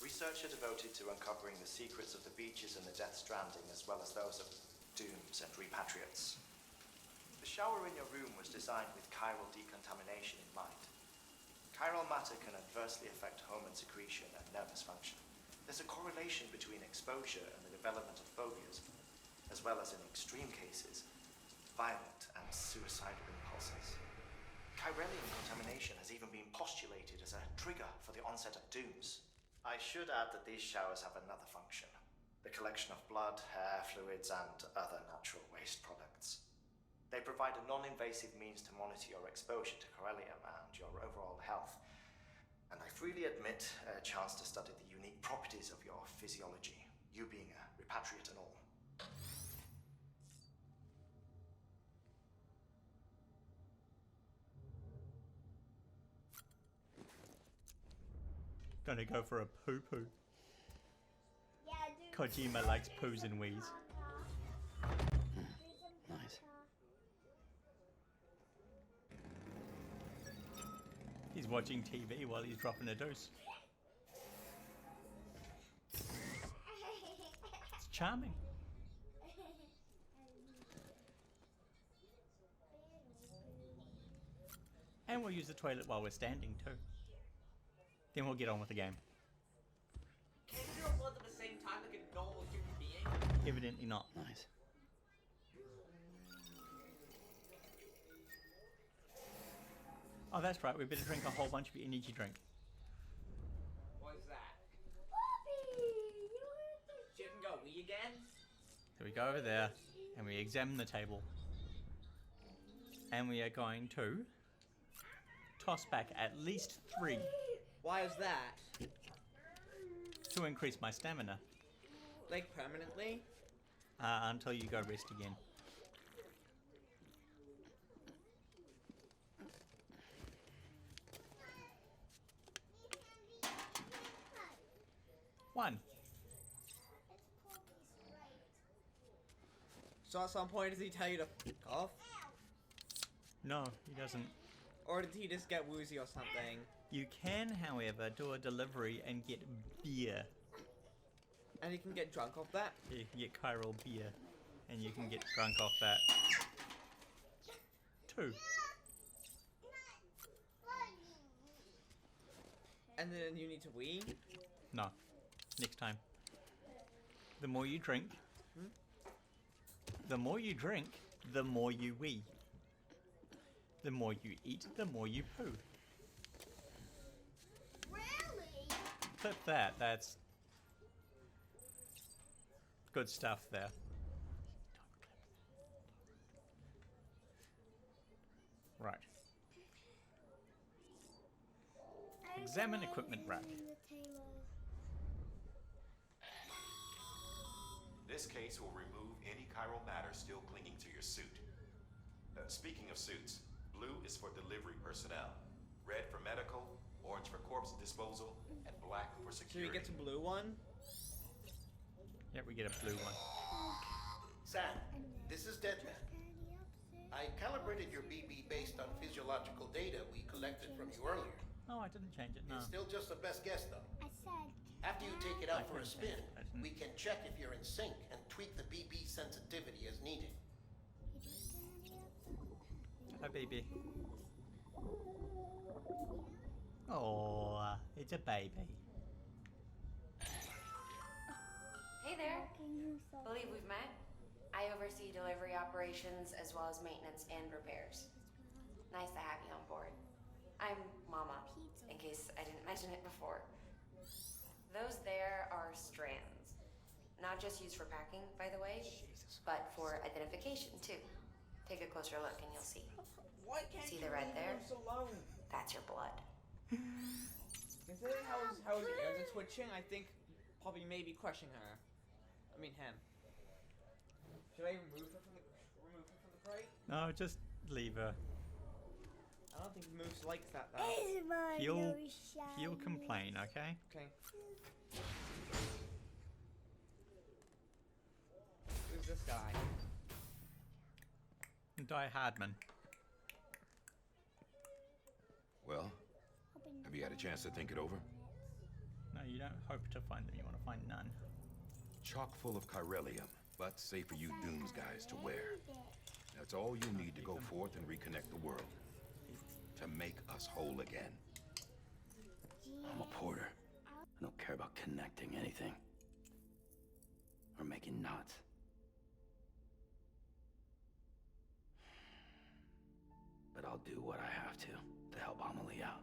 Research are devoted to uncovering the secrets of the beaches and the Death Stranding, as well as those of dooms and repatriates. The shower in your room was designed with chiral decontamination in mind. Chiral matter can adversely affect hormone secretion and nervous function. There's a correlation between exposure and the development of phobias, as well as in extreme cases, violent and suicidal impulses. Chiralium contamination has even been postulated as a trigger for the onset of dooms. I should add that these showers have another function: the collection of blood, hair, fluids, and other natural waste products. They provide a non-invasive means to monitor your exposure to chiralium and your overall health, and I freely admit a chance to study the unique properties of your physiology, you being a repatriate and all. Gonna go for a poo-poo. Yeah, dude. Kojima likes poos and wees. Nice. He's watching TV while he's dropping a dose. It's charming. And we'll use the toilet while we're standing too. Then we'll get on with the game. Can you do both at the same time like a normal human being? Evidently not. Nice. Oh, that's right. We better drink a whole bunch of energy drink. What's that? Bobby, you want to She can go wee again? So we go over there and we examine the table. And we are going to toss back at least 3 Why is that? to increase my stamina Like permanently? until you go rest again. One. So at some point does he tell you to f off? No, he doesn't. Or did he just get woozy or something? You can, however, do a delivery and get beer. And he can get drunk off that? You can get chiral beer, and you can get drunk off that. 2. And then you need to wee? No. Next time. The more you drink, the more you drink, the more you wee. The more you eat, the more you poo. really? Clip that. That's good stuff there. Right. Examine equipment rack. This case will remove any chiral matter still clinging to your suit. Speaking of suits, blue is for delivery personnel, red for medical, orange for corpse disposal, and black for So security. he gets a blue one? Yep, we get a blue one. Sam, this is Deadman. I calibrated your BB based on physiological data we collected from you earlier. Oh, I didn't change it, no. It's still just a best guess, though. I said. After you take it out for a didn't spin, change it. I didn't. we can check if you're in sync and tweak the BB sensitivity as needed. Hi, baby. Oh, it's a baby. Hey there. Believe we've met. I oversee delivery operations as well as maintenance and repairs. Nice to have you on board. I'm Mama, in case I didn't mention it before. Those there are strands. Not just used for packing, by the way, but for identification too. Take a closer look and you'll see. Why can't See you the red leave there? him so alone? That's your blood. Considering how his ears are twitching, I think probably maybe crushing her. I mean him. Should I remove her from the crate? No, just leave her. I don't think Moose likes that though. He'll complain, okay? Okay. Who's this guy? Die Hardman. Well, have you had a chance to think it over? No, No, you don't hope to find them, you want to find none. Chock full of chiralium, but safe for you Dooms guys to wear. That's all you need to go forth and reconnect the world. To make us whole again. I'm a porter. I don't care about connecting anything. Or making knots. But I'll do what I have to help Amelie out.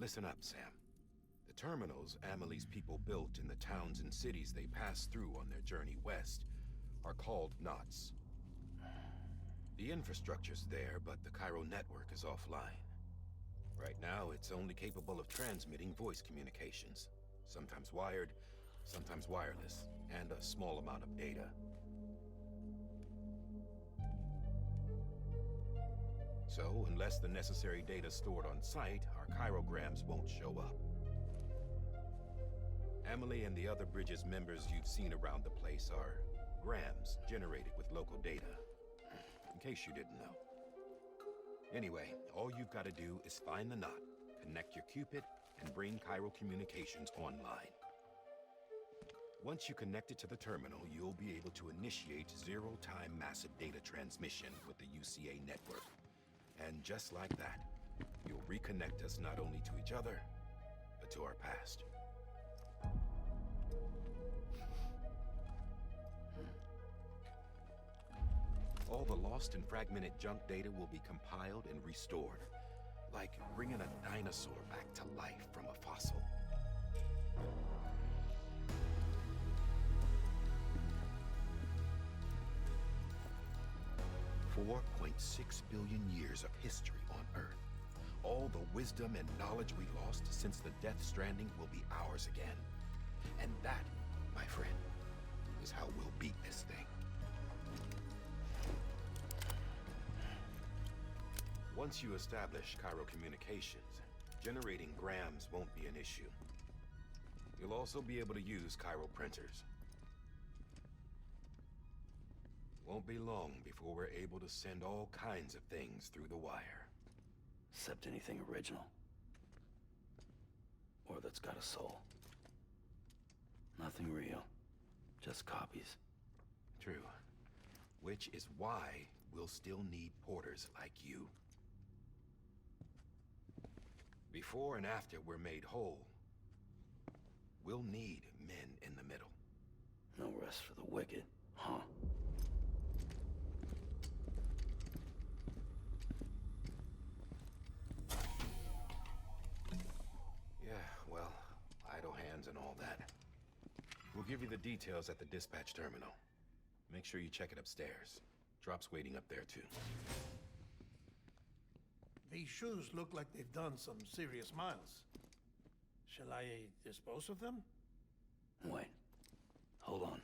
Listen up, Sam. The terminals Amelie's people built in the towns and cities they passed through on their journey west are called knots. The infrastructure's there, but the Cairo network is offline. Right now, it's only capable of transmitting voice communications. Sometimes wired, sometimes wireless, and a small amount of data. So, unless the necessary data stored on site, our chirograms won't show up. Amelie and the other Bridges members you've seen around the place are grams generated with local data. In case you didn't know. Anyway, all you've got to do is find the knot, connect your Cupid, and bring Cairo communications online. Once you connect it to the terminal, you'll be able to initiate zero-time massive data transmission with the UCA network. And just like that, you'll reconnect us not only to each other, but to our past. All the lost and fragmented junk data will be compiled and restored, like bringing a dinosaur back to life from a fossil. 4.6 billion years of history on Earth. All the wisdom and knowledge we lost since the Death Stranding will be ours again. And that, my friend, is how we'll beat this thing. Once you establish Cairo communications, generating grams won't be an issue. You'll also be able to use Cairo printers. Won't be long before we're able to send all kinds of things through the wire. Except anything original. Or that's got a soul. Nothing real. Just copies. True. Which is why we'll still need porters like you. Before and after we're made whole, we'll need men in the middle. No rest for the wicked, huh? Yeah, well, idle hands and all that. We'll give you the details at the dispatch terminal. Make sure you check it upstairs. Drop's waiting up there, too. These shoes look like they've done some serious miles. Shall I dispose of them? Wait. Hold on.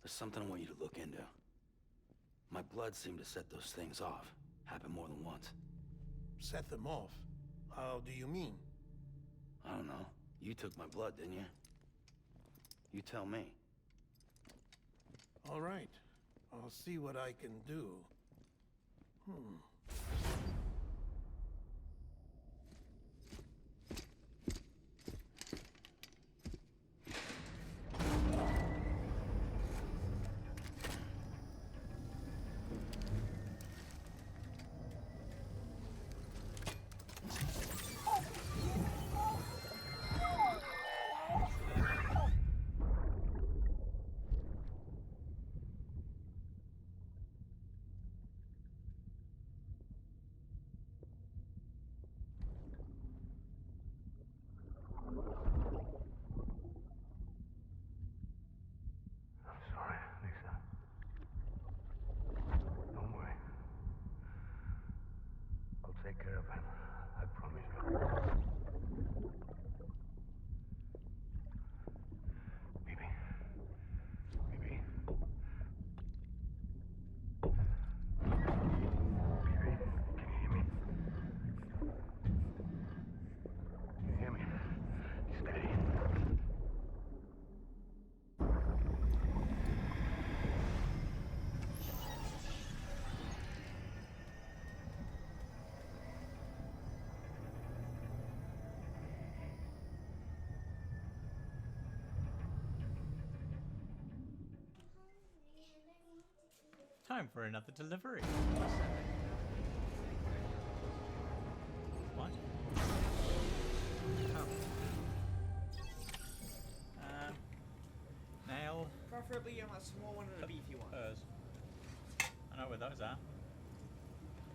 There's something I want you to look into. My blood seemed to set those things off. Happened more than once. Set them off? How do you mean? I don't know. You took my blood, didn't you? You tell me. All right. I'll see what I can do. time for another delivery. What? Oh. Nail. Preferably a small one and a beefy one. I know where those are.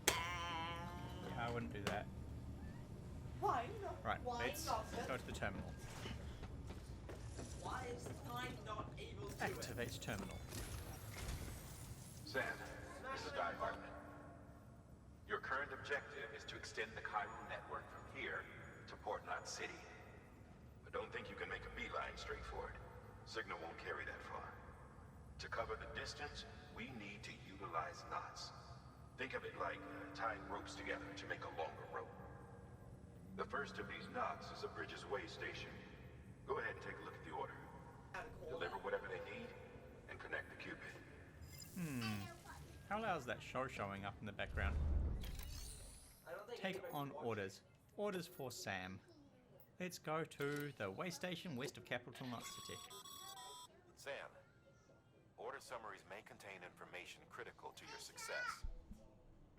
Yeah, I wouldn't do that. Why not? Right, Why let's not? go to the terminal. Why is I not able to Activate terminal. Sam, this is Guy Hartman. Your current objective is to extend the chiral network from here to Port Knot City. But don't think you can make a beeline straight for it. Signal won't carry that far. To cover the distance, we need to utilize knots. Think of it like tying ropes together to make a longer rope. The first of these knots is a bridge's Waystation. Go ahead and take a look at the order. Deliver whatever they need and connect the Cupid. How loud is that show showing up in the background? I don't think Take anybody's on watching. orders. Orders for Sam. Let's go to the Waystation west of Capital Knot City. Sam, order summaries may contain information critical to your success.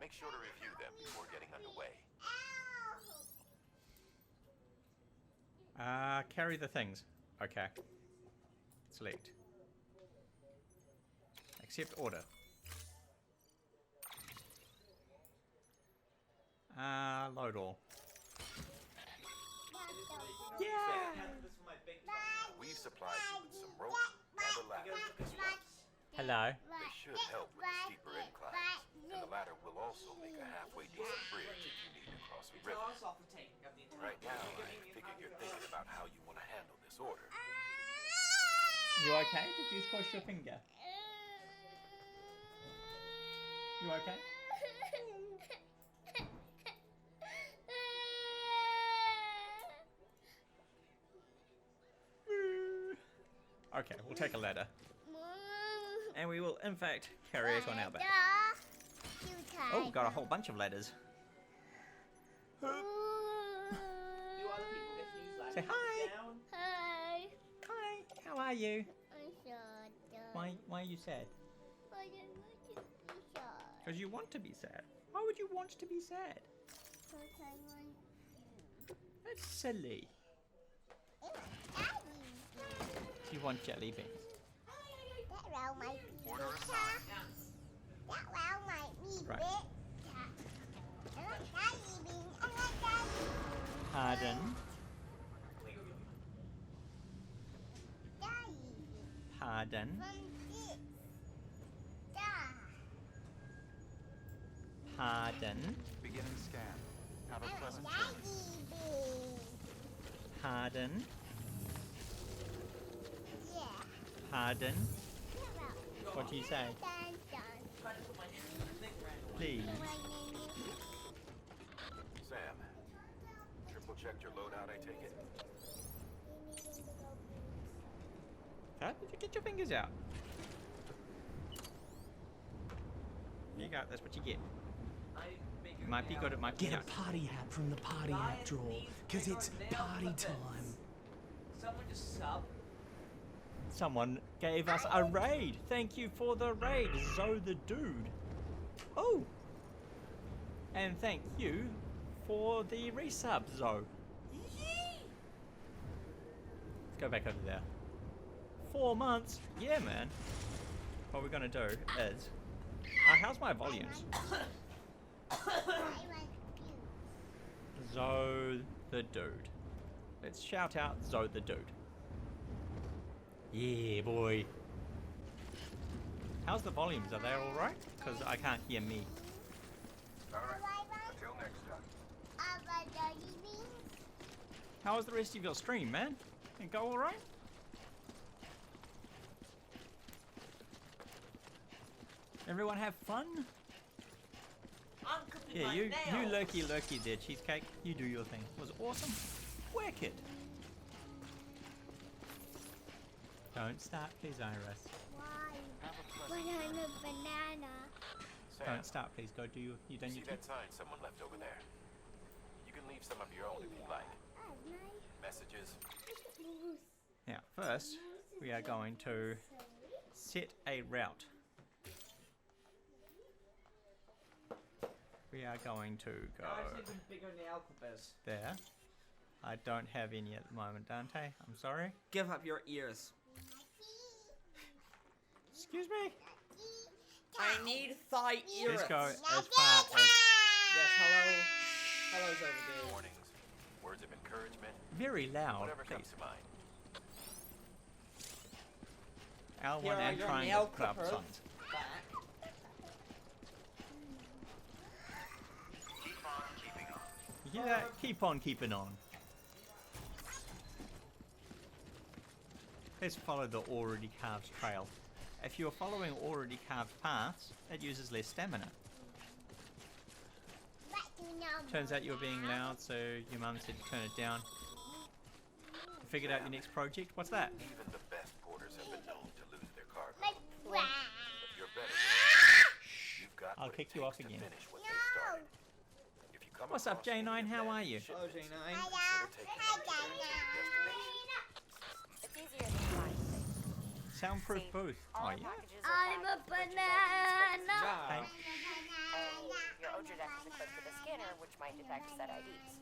Make sure to review them before getting underway. Carry the things. Okay. Select. Accept order. Load all. Yeah! This for my big tummy. We've supplied you with some rope and a ladder. Hello. They should help with the steeper inclines, and the ladder will also make a halfway decent bridge if you need to cross a river. Tell us off the taking of the entire Right now, I figure you're thinking about how you want to handle this order. You okay? Did you squash your finger? You okay? Okay, we'll take a ladder. And we will, in fact, carry it on our back. Oh, got a whole bunch of ladders. Do other people get to use Say ladders hi. down? Hi. Hi, how are you? I'm sad. Why are you sad? I don't want to be sad. Because you want to be sad. Why would you want to be sad? Because I want That's silly. Daddy. You want jelly beans. That round might be Order better. assigned. That round might be Right. better. I like daddy beans. I like daddy. Pardon. Daddy. Pardon. From this. Da. Pardon. Beginning scan. Have a I pleasant like journey. daddy beans. Pardon. Yeah. Pardon. That round. What do you say? Dun, dun. Trying to put my hand in the thing randomly. Please. Sam, triple checked your loadout, I take it? How did you get your fingers out? There you go, that's what you get. I figured It might be out good, it might be Get a not. party hat from the party hat drawer, because it's party time. Someone just sub. Someone gave us a raid. Thank you for the raid, Zoe the Dude. Oh! And thank you for the resub, Zoe. Let's go back over there. 4 months? Yeah, man. What we're gonna do is... how's my volumes? I want you. Zoe the Dude. Let's shout out Zoe the Dude. Yeah, boy. How's the volumes? Are they alright? Because I can't hear me. Alright, until next time. I want daddy beans. How was the rest of your stream, man? It go alright? Everyone have fun? I'm cooking Yeah, my you nails. lurky there, Cheesecake. You do your thing. It was awesome. Wicked. Don't start, please, Iris. Why? Have a But pleasant I'm journey. a banana. Sam, Don't start, please. Go do your... You done see your that thing? sign someone left over there? You can leave some of your own if you like. Messages. Now, first, we are going to set a route. We are going to go I just need some bigger nail clippers. there. I don't have any at the moment, Dante. I'm sorry. Give up your ears. Excuse me. I need thigh ears. Let's go as far as Yes, hello. Hello's over there. Warnings, words of encouragement, very loud, whatever please. comes to mind. L1 Here are and your triangle nail club clippers. signs. Back. You hear that? Keep on keeping on. Let's follow the already carved trail. If you're following already carved paths, it uses less stamina. Turns out you're being loud, so your mum said to turn it down. Figured out your next project? What's that? Even the best porters have been known to lose their cargo. Like, But you're better than you've got I'll what kick it you off takes to again. finish what they started. If you come What's up, across any J9? of How that are you? Hello, shipment, J9. consider taking them to their destination. It's easier than flying things. Soundproof See, booth. all Oh, our yeah? packages are I'm a packed with bridges banana. Hey. and your Oja deck is equipped with a scanner which might detect set IDs.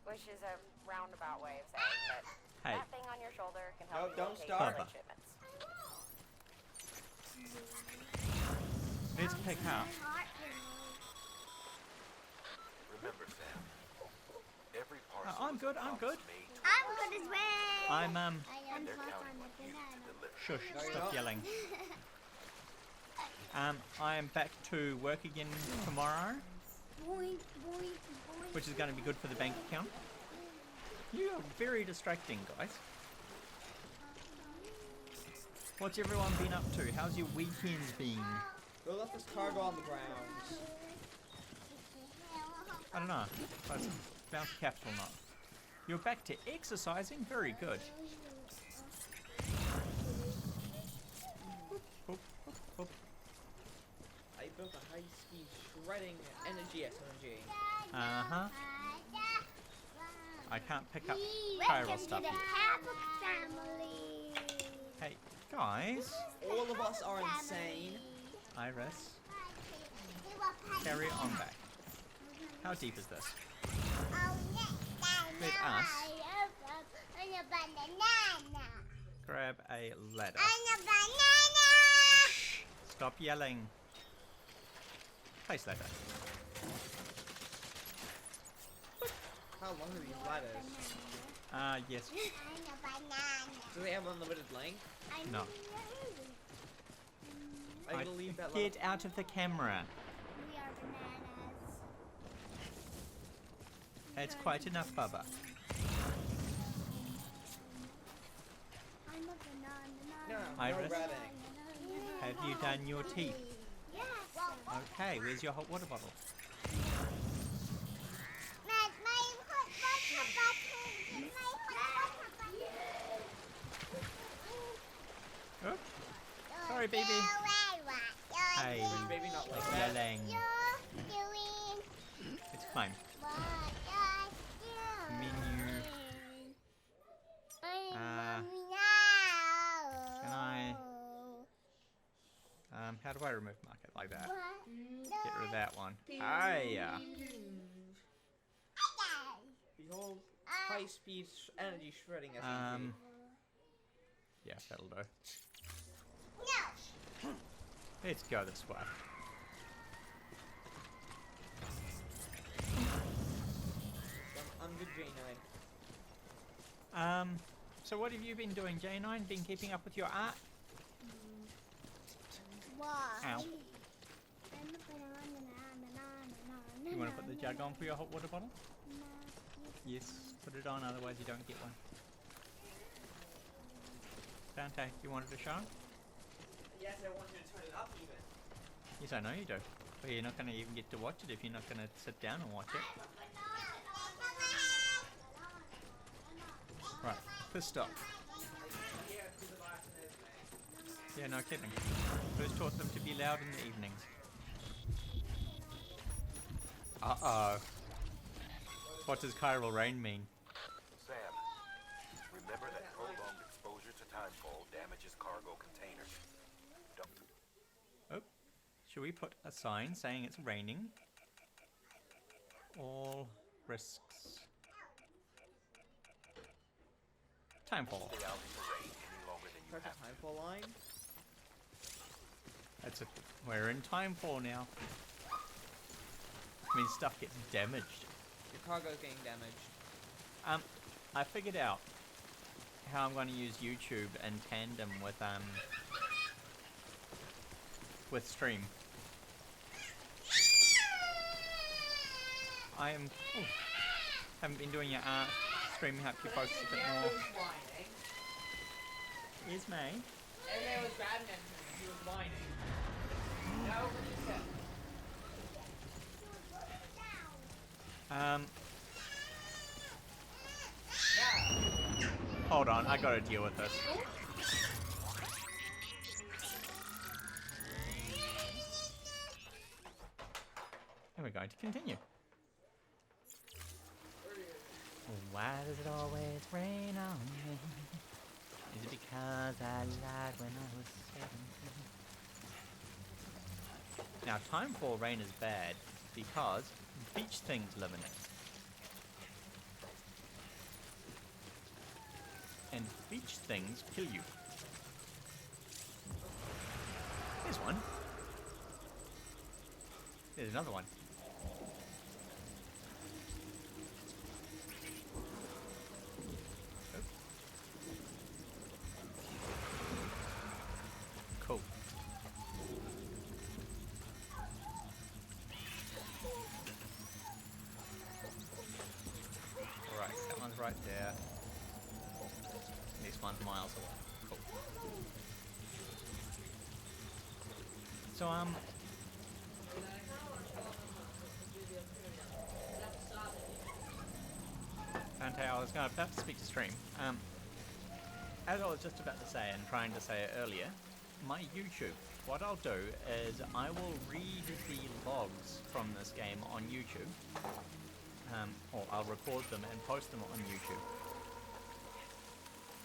Which is a roundabout way of saying that Hey. that thing on your shoulder can No, help you don't locate start. stolen shipments. Let's pick up. Remember, Sam, every parcel I'm is a good, I'm good. promise made to I'm good as well. I'm, I am they're tough counting on on the you to banana. deliver. shush, No, you're stop not. yelling. I am back to work again tomorrow, Boink, boink, boink. which is going to be good for the bank account. You are very distracting, guys. What's everyone been up to? How's your weekends been? Who left this cargo on the ground? I don't know. But it's bounce capsule not. You're back to exercising? Very good. Boop, boop, boop. I built a high-speed shredding energy SMG. Uh-huh. I can't pick up Welcome chiral to stuff the yet. Havok family. Hey, guys. All of us are insane. Iris, carry on back. How deep is this? Let us grab a ladder. Stop yelling. Place ladder. How long are these ladders? Yes. Do they have unlimited length? No. I believe that Get out of the camera. We are bananas. That's quite enough, Bubba. I'm a banana. No, Iris? no ratting. Have you done your teeth? Yes. Okay, where's your hot water bottle? Oh, sorry, baby. Hey, Baby, not like stop that. yelling. It's fine. Menu. Can I? How do I remove market like that? Get rid of that one. Hiya. Behold, high-speed energy shredding SMG. Yeah, that'll do. Let's go this way. I'm good, J9. So what have you been doing, J9? Been keeping up with your art? Ow. You want to put the jug on for your hot water bottle? Yes, put it on, otherwise you don't get one. Dante, you wanted a show? Yes, I want you to turn it up even. Yes, I know you do. But you're not going to even get to watch it if you're not going to sit down and watch it. Right, first stop. Yeah, no kidding. First taught them to be loud in the evenings. Uh-oh. What does chiral rain mean? Sam, remember that prolonged exposure to timefall damages cargo containers. Don't Oh, should we put a sign saying it's raining? all risks. Timefall. Stay out in the rain any longer than you Start have the timefall line. That's it. We're in Timefall now. I mean, stuff gets damaged. Your cargo's getting damaged. I figured out how I'm going to use YouTube in tandem with stream. Haven't been doing your art. Stream help you focus a bit more. Here's me. Everybody was grabbing at him. He was whining. No, what you said. Hold on, I gotta deal with this. And we're going to continue. Why does it always rain on me? Is it because I lied when I was 17? Now, Timefall rain is bad because beach things live in it. And beach things kill you. There's one. There's another one. Oh. Cool. Right, that one's right there. This one's miles away. Cool. So, Dante, I was about to speak to stream. As I was just about to say and trying to say it earlier, my YouTube, what I'll do is I will read the logs from this game on YouTube, or I'll record them and post them on YouTube.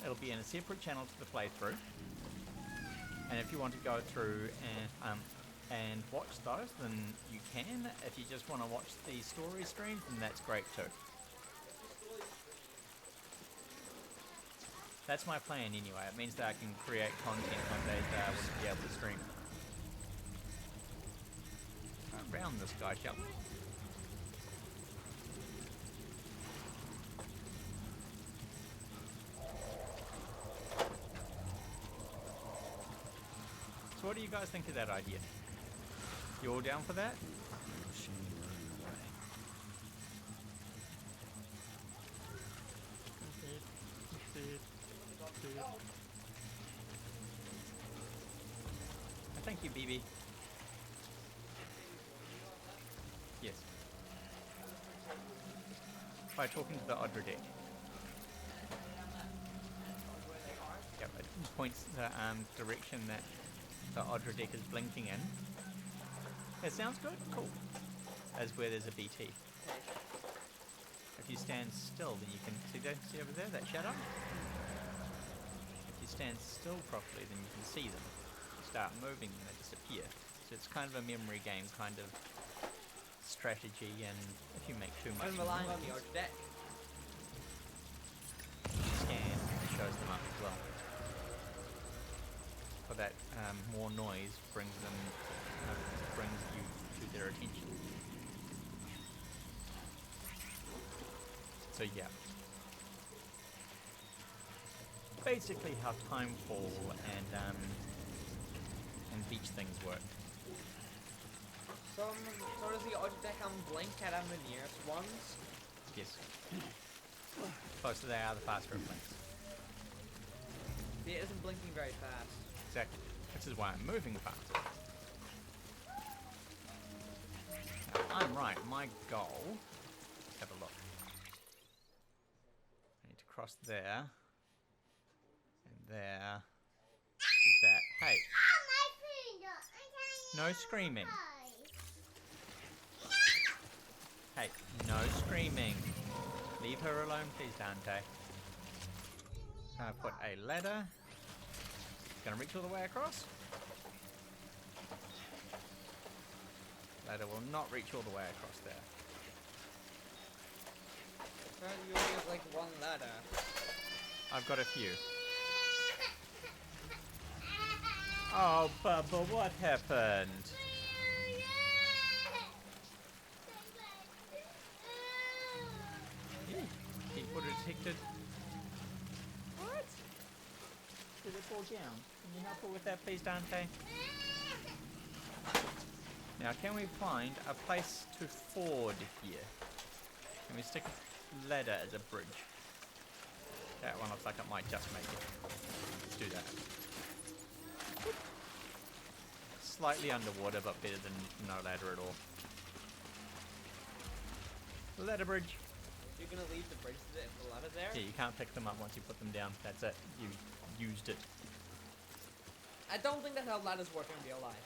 It'll be in a separate channel to the playthrough, and if you want to go through and watch those, then you can. If you just want to watch the story streams, then that's great too. That's my plan anyway. It means that I can create content on days that I wouldn't be able to stream. Around this guy, shall we? So what do you guys think of that idea? You all down for that? Thank you, BB. Yes. By talking to the Audra deck. Yep, it points the direction that the Audra deck is blinking in. That sounds good? Cool. As where there's a BT. If you stand still, then you can see over there, that shadow? If you stand still properly, then you can see them. Start moving and they disappear. So it's kind of a memory game kind of strategy, and if you make too much I'm relying on the Audra deck. Scan, it shows them up as well. For that more noise brings you to their attention. So yeah. Basically how Timefall and beach things work. So does the Audra deck blink at the nearest ones? Yes. Closer they are, the faster it blinks. See, it isn't blinking very fast. Exactly. This is why I'm moving fast. Now, I'm right. My goal... Let's have a look. I need to cross there. And there. Do that. Hey. No screaming. Hey, no screaming. Leave her alone, please, Dante. Put a ladder. Gonna reach all the way across? Ladder will not reach all the way across there. I've got a few. Oh, Bubba, what happened? People detected. What? Did it fall down? Can you help her with that, please, Dante? Now, can we find a place to ford here? Can we stick a ladder as a bridge? That one looks like it might just make it. Let's do that. Slightly underwater, but better than no ladder at all. Ladder bridge. You're gonna leave the bridge the ladder there? Yeah, you can't pick them up once you put them down. That's it. You used it. I don't think that's how ladders work in real life.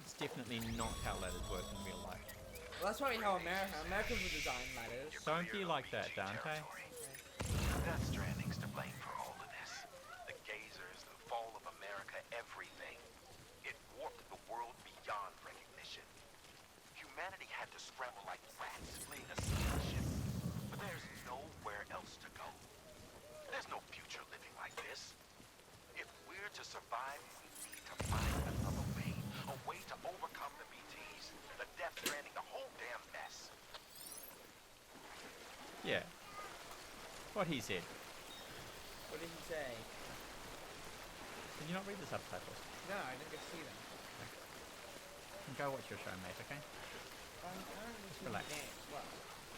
It's definitely not how ladders work in real life. Well, that's probably how Americans would design ladders. Don't be like that, Dante. Death Stranding's to blame for all of this. The gazers, the fall of America, everything. It warped the world beyond recognition. Humanity had to scramble like rats fleeing a sinking ship. But there's nowhere else to go. There's no future living like this. If we're to survive, we need to find another way. A way to overcome the BTs, the Death Stranding, the whole damn mess. Yeah. What he said. What did he say? Can you not read the subtitles? No, I didn't get to see them. Go watch your show, mate, okay? Relax. Well,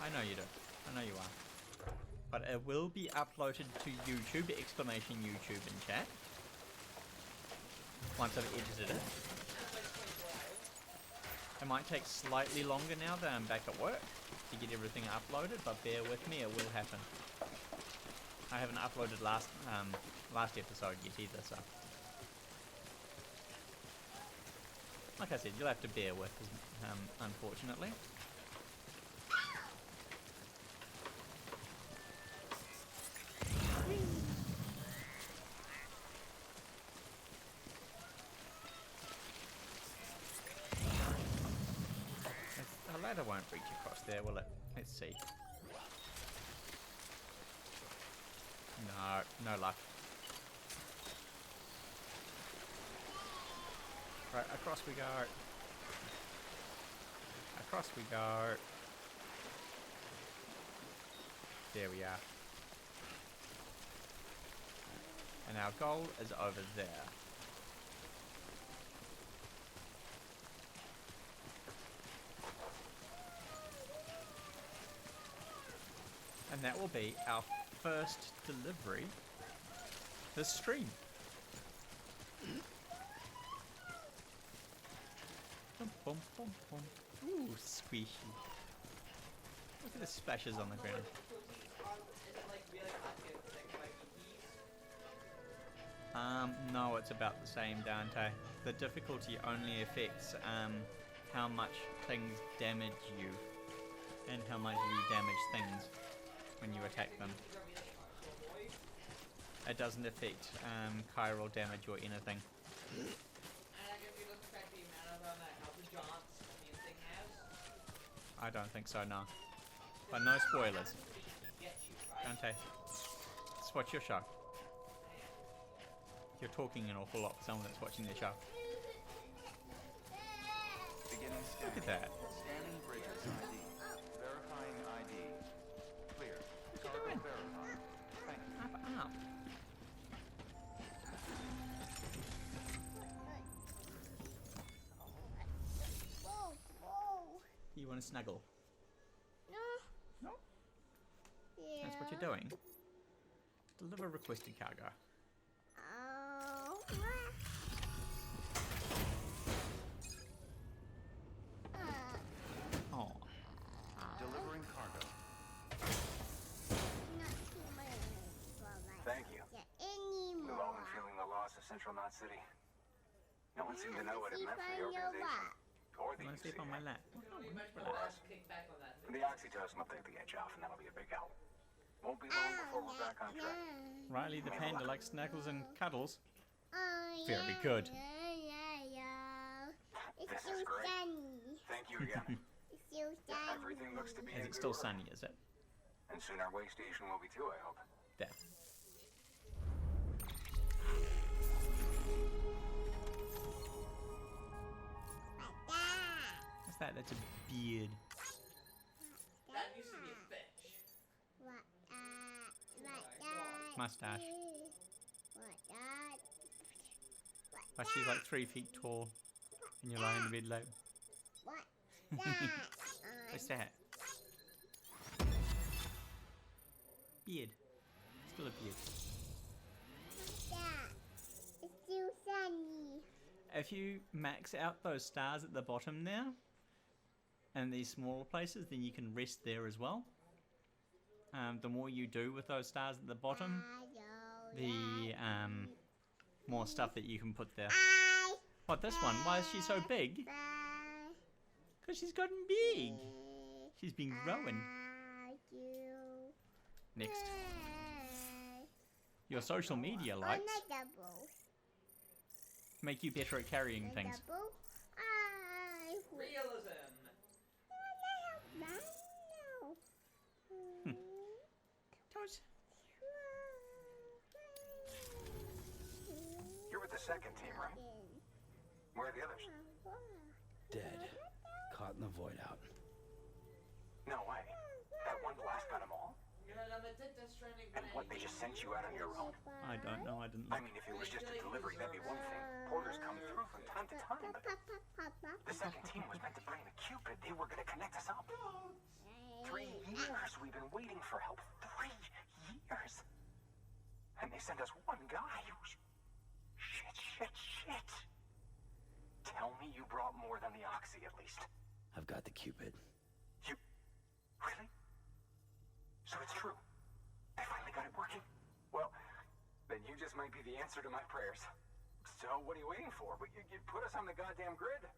I know you do. I know you are. But it will be uploaded to YouTube, exclamation YouTube in chat. Once I've edited it. It might take slightly longer now that I'm back at work to get everything uploaded, but bear with me, it will happen. I haven't uploaded last episode yet either, so. Like I said, you'll have to bear with us, unfortunately. A ladder won't reach across there, will it? Let's see. No, no luck. Right, across we go. Across we go. There we are. And our goal is over there. And that will be our first delivery this stream. Bum, bum, bum, bum. Ooh, squishy. Look at the splashes on the ground. No, it's about the same, Dante. The difficulty only affects how much things damage you and how much you damage things when you attack them. It doesn't affect chiral damage or anything. I don't think so, no. But no spoilers. Dante, just watch your show. You're talking an awful lot for someone that's watching the show. Beginning Look at that. Scanning bridges ID. Verifying ID. Clear. Cargo verified. Thank you. Up. Whoa, whoa. You want to snuggle? No. No? Yeah. That's what you're doing. Deliver requested cargo. Oh. Oh. Delivering cargo. Thank you. Anymore. We've all been feeling the loss of Central Knot City. No one seemed to know what it meant for the organization. Or the You want to sleep on my lap? Relax. The oxytocin will take the edge off, and that'll be a big help. Won't be long before we're back on track. Riley the panda likes snuggles and cuddles. Oh, Very good. It's This so is great. sunny. Thank you again. It's so sunny. Everything looks to be Is in it still good order. sunny, is it? And soon our Waystation will be too, I hope. There. What's that? That's a beard. That used to be a fish. Mustache. But she's like 3 feet tall. And you're lying in the bed like... What's that? Beard. Still a beard. It's still sunny. If you max out those stars at the bottom now, and these smaller places, then you can rest there as well. The more you do with those stars at the bottom, the more stuff that you can put there. What, this one? Why is she so big? Because she's gotten big. She's been growing. Next. Your social media likes make you better at carrying things. Realism. You're with the second team, right? Where are the others? Dead. Caught in the void out. No way. That one blast got them all? And what, they just sent you out on your own? I don't know, I didn't I look. mean, if it was just a delivery, that'd be one thing. Porters come through from time to time, but the second team was meant to bring the Cupid. They were gonna connect us up. 3 years we've been waiting for help. 3 years. And they sent us one guy. Shit. Tell me you brought more than the Oxy, at least. I've got the Cupid. You... Really? So it's true. They finally got it working. Well, then you just might be the answer to my prayers. So what are you waiting for? But you put us on the goddamn grid.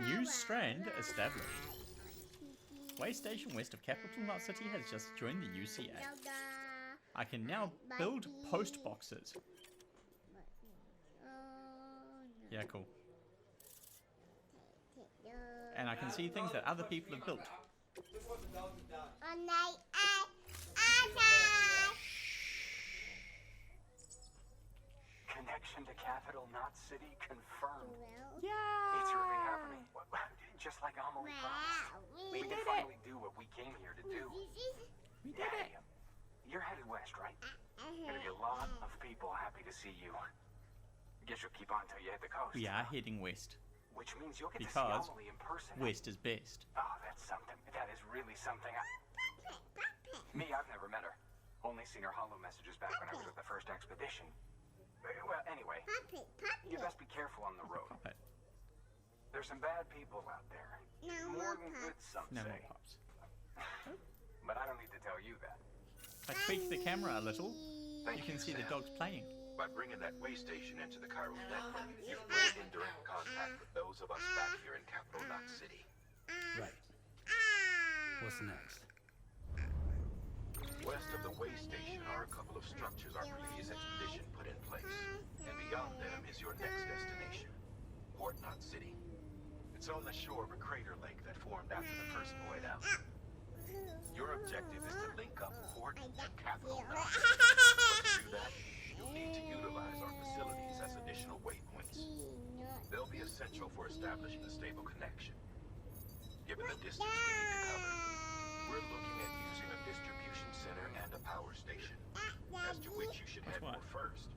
New strand established. Waystation west of Capital Knot City has just joined the UCA. I can now build post boxes. Yeah, cool. And I can see things that other people have built. Connection to Capital Knot City confirmed. Yeah! It's really happening. Just like Amelie promised. We can finally do what we came here to do. We did it! You're headed west, right? Gonna be a lot of people happy to see you. Guess you'll keep on till you hit the coast. We are heading west. Which means you'll get to see Because Amelie in person. west is best. Oh, that's something. That is really something. Me, I've never met her. Only seen her holo messages back when I was at the first expedition. Well, anyway, you best be careful on the road. Puppet. There's some bad people out there. More than good, some No more say. pops. But I don't need to tell you that. I tweaked the camera a little. Thank You can see the Sam. dogs playing. By bringing that Waystation into the chiral network, you've been in direct contact with those of us back here in Capital Knot City. Right. What's next? West of the Waystation are a couple of structures our previous expedition put in place. And beyond them is your next destination, Port Knot City. It's on the shore of a crater lake that formed after the first void out. Your objective is to link up Port and Capital Knot. But to do that, you'll need to utilize our facilities as additional waypoints. They'll be essential for establishing a stable connection. Given the distance we need to cover, we're looking at using a distribution center and a power station, as to which you should head for first.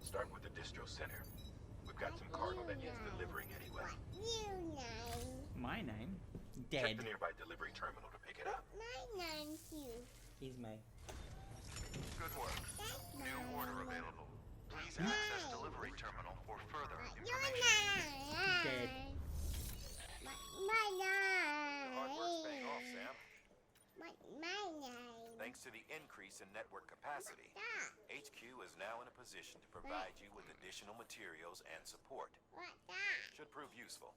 Start with the distro center. We've got some cargo that needs delivering anyway. My name? Check Dead. the nearby delivery terminal to pick it up. He's me. Good work. New order available. Please access delivery terminal for further information. Dead. Hard work's paying off. increase in network capacity, HQ is now in a position to provide you with additional materials and support. Should prove useful.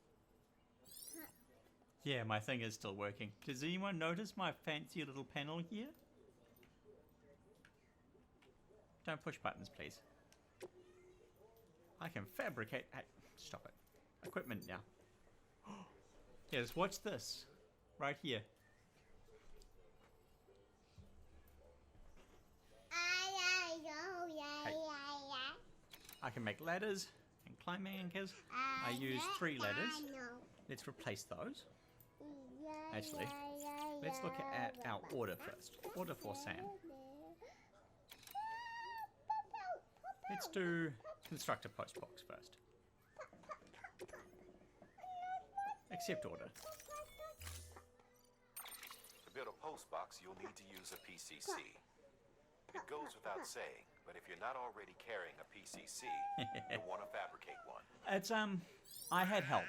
Yeah, my thing is still working. Does anyone notice my fancy little panel here? Don't push buttons, please. I can fabricate... Hey, stop it. Equipment now. Yes, watch this. Right here. Hey. I can make ladders and climbing anchors. I use 3 ladders. Let's replace those. Actually, let's look at our order first. Order for Sam. Let's do construct a postbox first. Accept order. To build a postbox, you'll need to use a PCC. It goes without saying, but if you're not already carrying a PCC, you'll want to fabricate one. It's, I had help.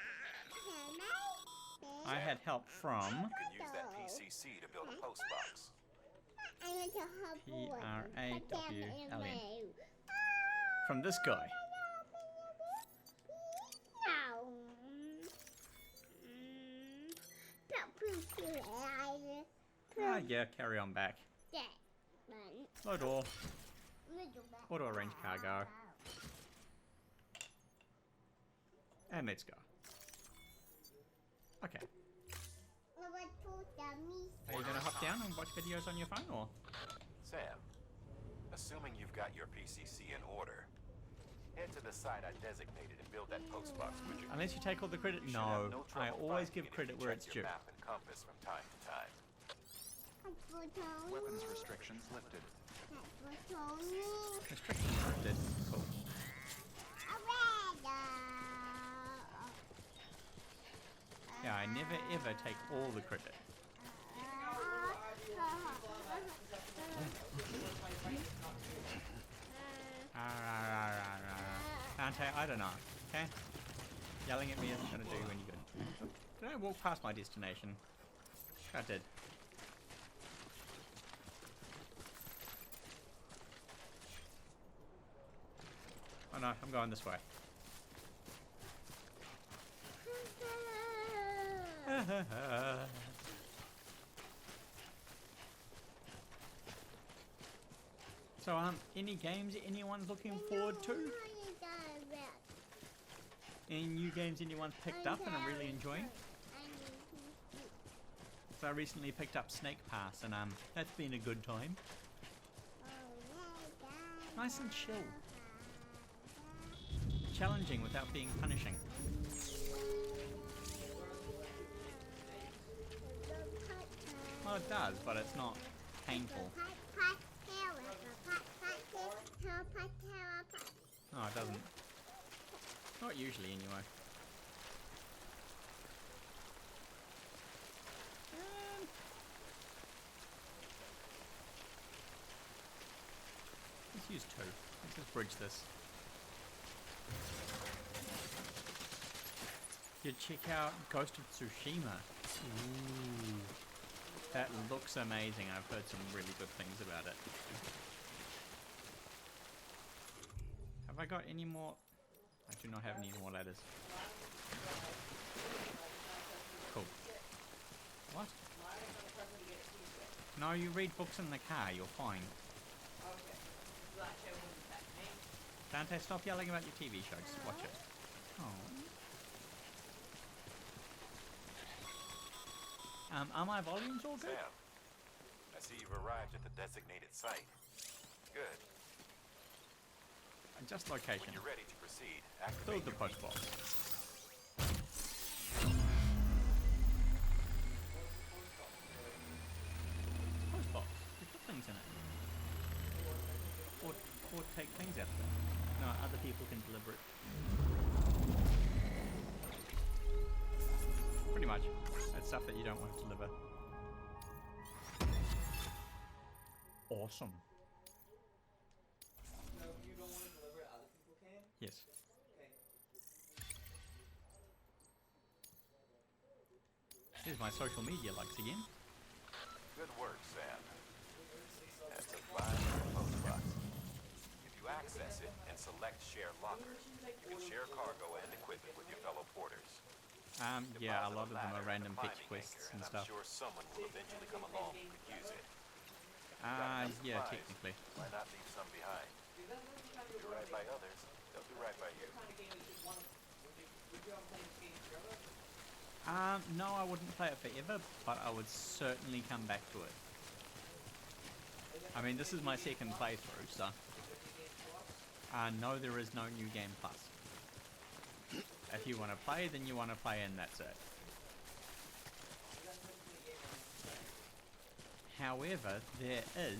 I had help from... You can use that PCC to build a postbox. P-R-A-W-L-N. From this guy. Ah, yeah, carry on back. Slow door. Auto arrange cargo. And let's go. Okay. Are you gonna hop down and watch videos on your phone, or? Sam, assuming you've got your PCC in order, head to the site I designated and build that postbox, would you? Unless you take all the credit. You should No, have no I trouble always finding give it if credit you where check it's your due. map and compass from time to time. Weapons restrictions lifted. Restrictions lifted. Cool. Yeah, I never ever take all the credit. Dante, I don't know, okay? Yelling at me isn't gonna do any good. Did I walk past my destination? I did. Oh no, I'm going this way. So, any games anyone's looking forward to? Any new games anyone's picked up and are really enjoying? So I recently picked up Snake Pass, and that's been a good time. Nice and chill. Challenging without being punishing. Well, it does, but it's not painful. No, it doesn't. Not usually, anyway. Let's use 2. Let's just bridge this. You check out Ghost of Tsushima. Ooh. That looks amazing. I've heard some really good things about it. Have I got any more? I do not have any more ladders. Cool. What? No, you read books in the car. You're fine. Dante, stop yelling about your TV show. Just watch it. Oh. Are my volumes all good? Sam, I see you've arrived at the designated site. Good. Just location. When you're ready to proceed, Build activate the your postbox. Postbox. You put things in it. Or take things out of it. No, other people can deliver it. Pretty much. That's stuff that you don't want to deliver. Awesome. No, if you don't want to deliver it, other people can? Yes. Okay. Here's my social media likes again. Good work, Sam. That's a drive to the postbox. If you access it and select Share Locker, you can share cargo and equipment with your fellow porters. Yeah, a Deposit lot of them ladder are in the random pitch climbing quests anchor, and I'm stuff. sure someone will eventually come along who could use it. Yeah, Supplies. technically. Why not leave some behind? Do right by others, they'll do right by you. No, I wouldn't play it forever, but I would certainly come back to it. I mean, this is my second playthrough, so... no, there is no new game plus. If you want to play, then you want to play, and that's it. However, there is...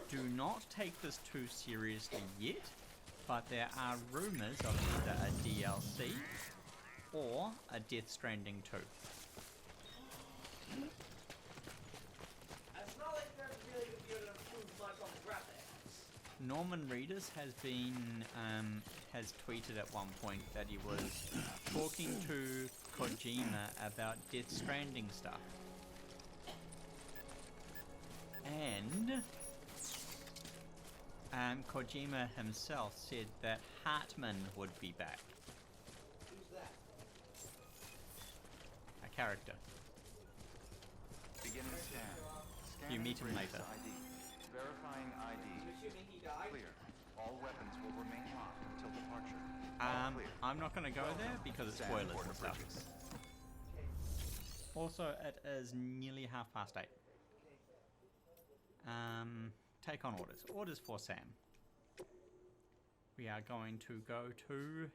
do not take this too seriously yet, but there are rumours of either a DLC or a Death Stranding 2. It's not like they're really going to be able to improve much on the graphics. Norman Reedus has tweeted at one point that he was talking to Kojima about Death Stranding stuff. And Kojima himself said that Hartman would be back. Who's that? A character. Beginning scan. You meet him later. ID. Verifying ID. Assuming he died? Clear. All weapons will remain locked until departure. All clear. I'm not going to go there because it's spoilers and stuff. Also, it is nearly 8:30. Take on orders. Orders for Sam. We are going to go to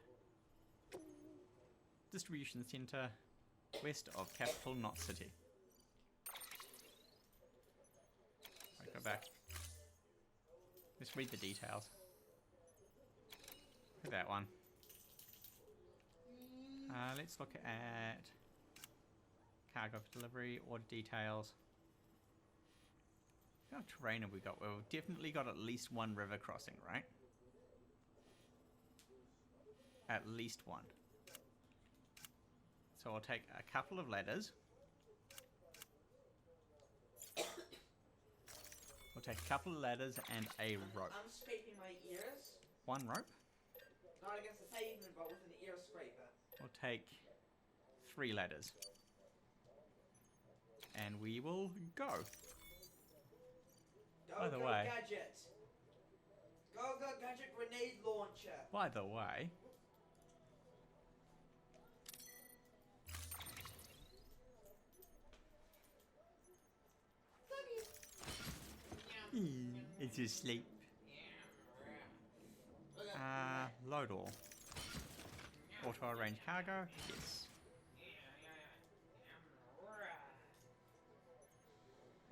distribution center west of capital, not city. Right, go back. Let's read the details. Look at that one. Let's look at cargo for delivery, order details. What kind of terrain have we got? Well, we've definitely got at least one river crossing, right? At least one. So I'll take a couple of ladders. We'll take a couple of ladders and a rope. I'm scraping my ears. One rope. Not against the pavement, but with an ear scraper. We'll take 3 ladders. And we will go. By the way, Gadget. Go gadget grenade launcher. by the way, it's asleep. Load all. Auto arrange cargo? Yes.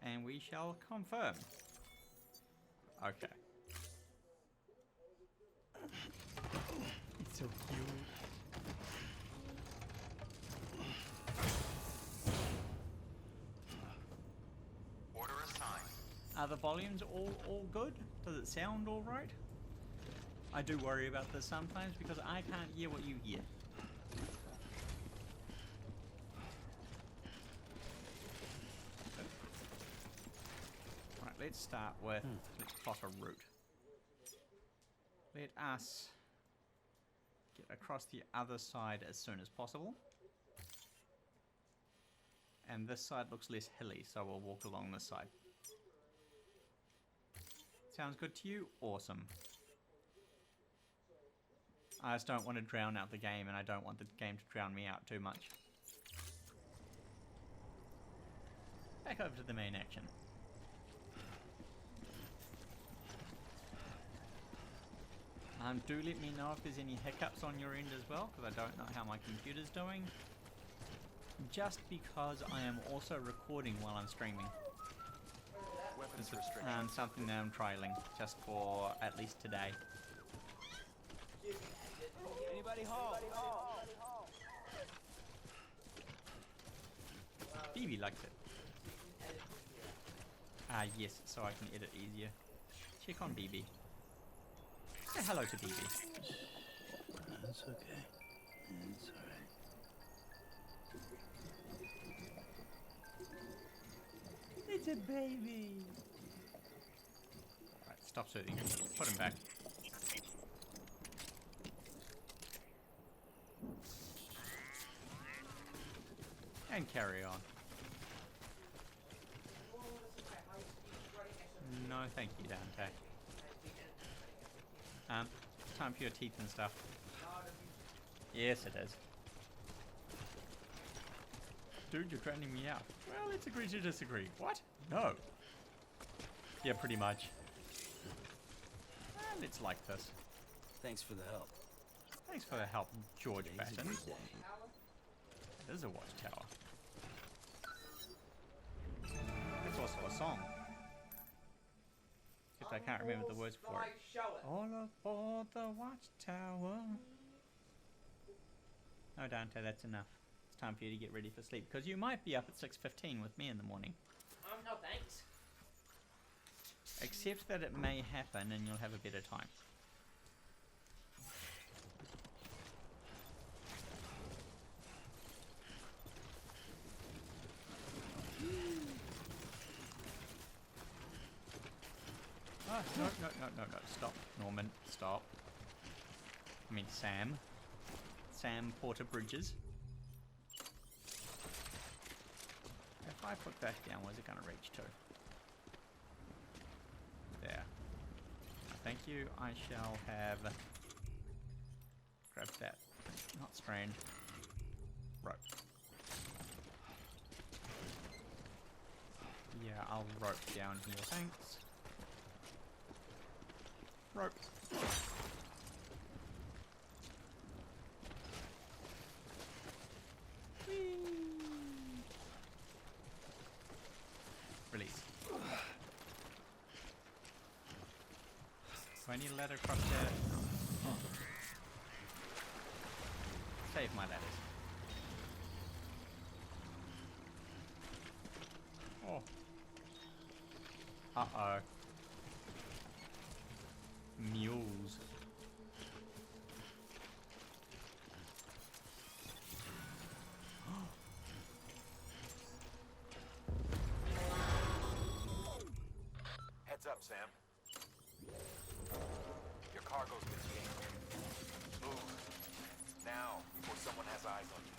And we shall confirm. Okay. It's so cute. Order assigned. Are the volumes all good? Does it sound all right? I do worry about this sometimes because I can't hear what you hear. Right, let's start with, let's plot a route. Let us get across the other side as soon as possible. And this side looks less hilly, so we'll walk along this side. Sounds good to you? Awesome. I just don't want to drown out the game, and I don't want the game to drown me out too much. Back over to the main action. Do let me know if there's any hiccups on your end as well, because I don't know how my computer's doing. Just because I am also recording while I'm streaming. Weapons This is restriction. something that I'm trialing, just for at least today. Anybody home? Phoebe likes it. Yes, so I can edit easier. Check on BB. Say hello to BB. That's okay. It's alright. It's a baby. Stop soothing him. Put him back. And carry on. No, thank you, Dante. Time for your teeth and stuff. Yes, it is. Dude, you're drowning me out. Well, let's agree to disagree. What? No. Yeah, pretty much. And it's like this. Thanks for the help. Thanks for the help, George Batten. It is a watchtower. It's also a song. Except I can't remember the words for it. All aboard the watchtower. No, Dante, that's enough. It's time for you to get ready for sleep, because you might be up at 6:15 with me in the morning. No thanks. Except that it may happen and you'll have a better time. Oh, no. Stop, Norman. Stop. I mean, Sam. Sam Porter Bridges. If I put that down, where's it going to reach to? There. Thank you. I shall have... Grab that. Not strand. Rope. Yeah, I'll rope down here, thanks. Rope. Whee! Release. Do I need a ladder across there? No. Save my ladders. Oh. Uh-oh. Mules. Heads up, Sam. Your cargo's been jammed. Move. Now, before someone has eyes on you.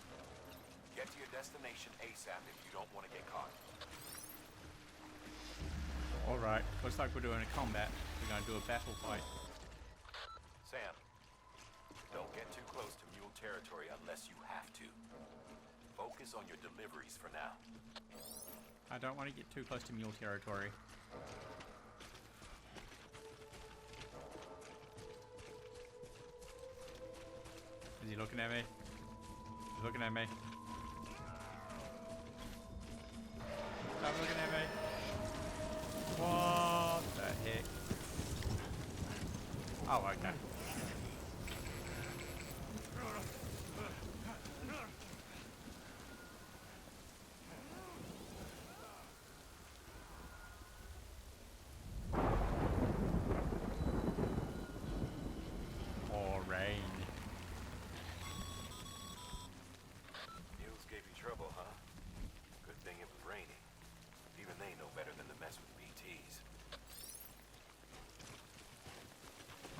Get to your destination ASAP if you don't want to get caught. Alright, looks like we're doing a combat. We're gonna do a battle fight. Sam, don't get too close to Mule territory unless you have to. Focus on your deliveries for now. I don't want to get too close to Mule territory. Is he looking at me? He's looking at me. Stop looking at me. What the heck? Oh, okay. Or rain. Mules gave you trouble, huh? Good thing it was raining. Even they know better than to mess with BTs.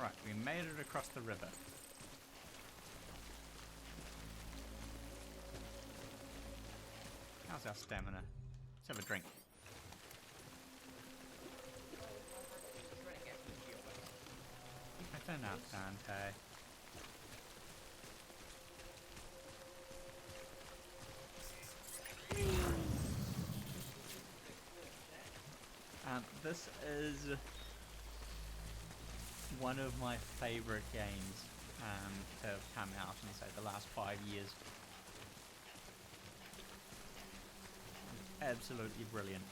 Right, we made it across the river. How's our stamina? Let's have a drink. That's enough, Dante. This is one of my favorite games to have come out in, say, the last 5 years. Absolutely brilliant.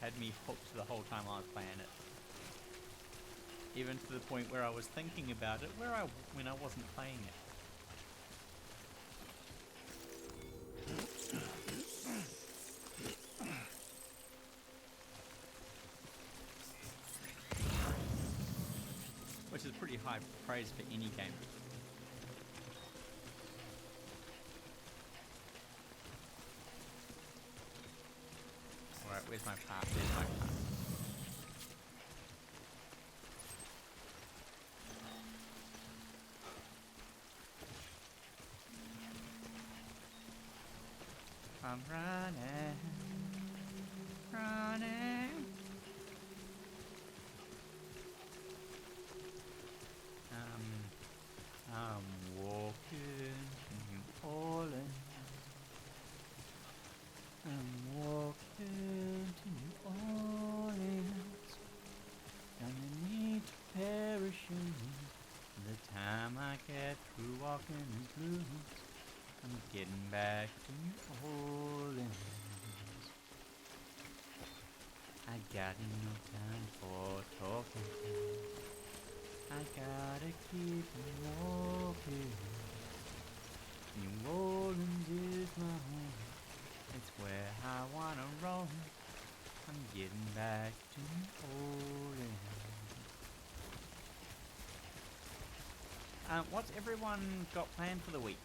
Had me hooked the whole time I was playing it. Even to the point where I was thinking about it when I wasn't playing it. Which is pretty high praise for any game. Alright, where's my path? There's my path. I'm running, running. I'm walking to New Orleans. I'm walking to New Orleans. Gonna need to parachute. The time I get through walking the blues, I'm getting back to New Orleans. I got no time for talking. I gotta keep walking. New Orleans is my home. It's where I wanna roam. I'm getting back to New Orleans. What's everyone got planned for the week?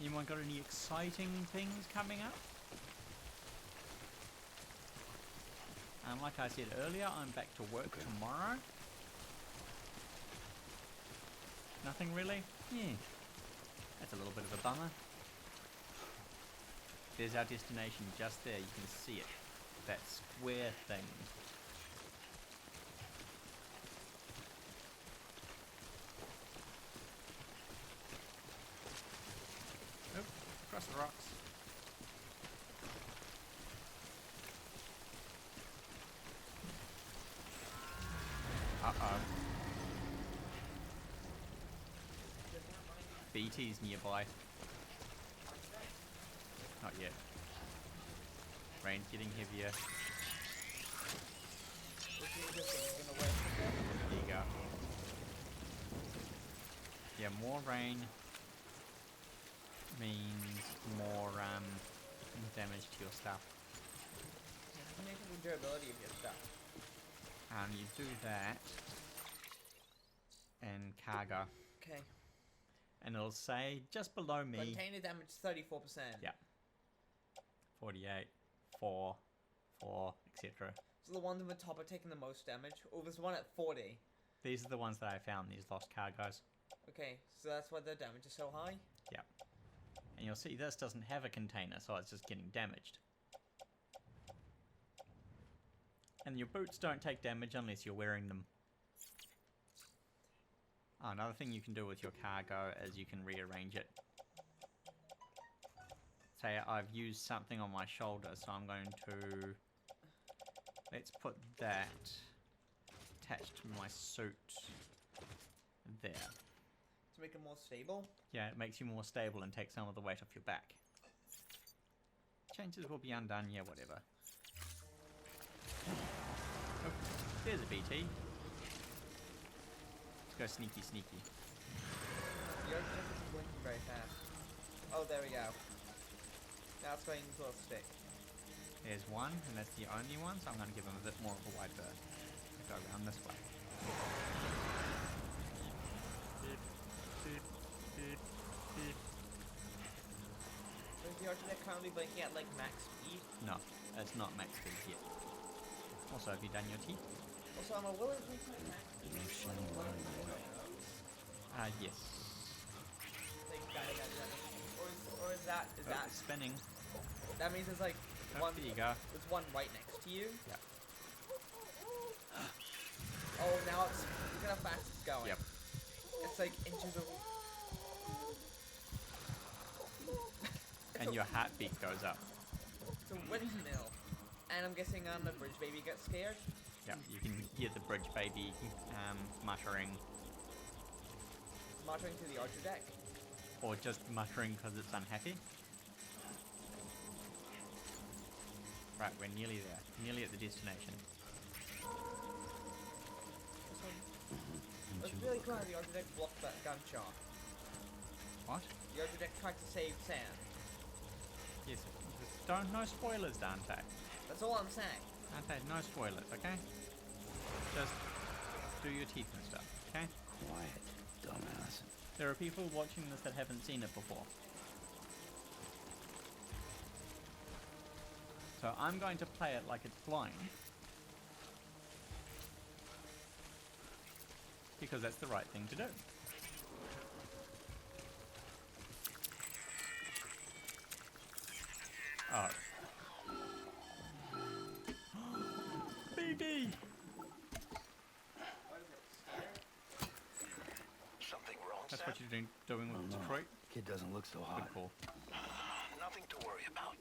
Anyone got any exciting things coming up? Like I said earlier, I'm back to work tomorrow. Nothing really? Yeah. That's a little bit of a bummer. There's our destination just there, you can see it. That square thing. Oh, across the rocks. Uh-oh. BT's nearby. Not yet. Rain's getting heavier. There you go. Yeah, more rain means more damage to your stuff. How many the durability of your stuff? You do that and cargo. Okay. And it'll say just below me. Container damage 34%. Yeah. 48, 4, 4, etc. So the ones on the top are taking the most damage. Oh, there's one at 40. These are the ones that I found, these lost cargoes. Okay, so that's why the damage is so high? Yeah. And you'll see this doesn't have a container, so it's just getting damaged. And your boots don't take damage unless you're wearing them. Oh, another thing you can do with your cargo is you can rearrange it. Say I've used something on my shoulder, so I'm going to... Let's put that attached to my suit there. To make it more stable? Yeah, it makes you more stable and takes some of the weight off your back. Changes will be undone, yeah, whatever. Oh, there's a BT. Let's go sneaky, sneaky. Your ship is blinking very fast. Oh, there we go. Now it's going to a stick. There's one, and that's the only one, so I'm going to give him a bit more of a wide berth. Go around this way. Beep, beep, beep, beep. Is the Architect currently blinking at like max speed? No, it's not max speed yet. Also, have you done your teeth? Also, I'm a willing to make max speed. Yes. Or is that It's spinning. That means there's like Oh, there you go. There's one right next to you. Yep. Oh, now it's look at how fast it's going. Yep. It's like inches of. And your heartbeat goes up. It's a windmill. And I'm guessing the bridge baby gets scared. Yep, you can hear the bridge baby muttering. Muttering to the archer deck. Or just muttering because it's unhappy. Right, we're nearly there. Nearly at the destination. It's really clear the archer deck blocked that gunshot. What? The archer deck tried to save Sam. Yes. Don't, no spoilers, Dante. That's all I'm saying. Dante, no spoilers, okay? Just do your teeth and stuff, okay? Quiet, dumbass. There are people watching this that haven't seen it before. So I'm going to play it like it's blind. Because that's the right thing to do. Oh. BB! Something wrong, That's Sam? what you're doing with Detroit? Kid doesn't look so hot. Good call. Nothing to worry about.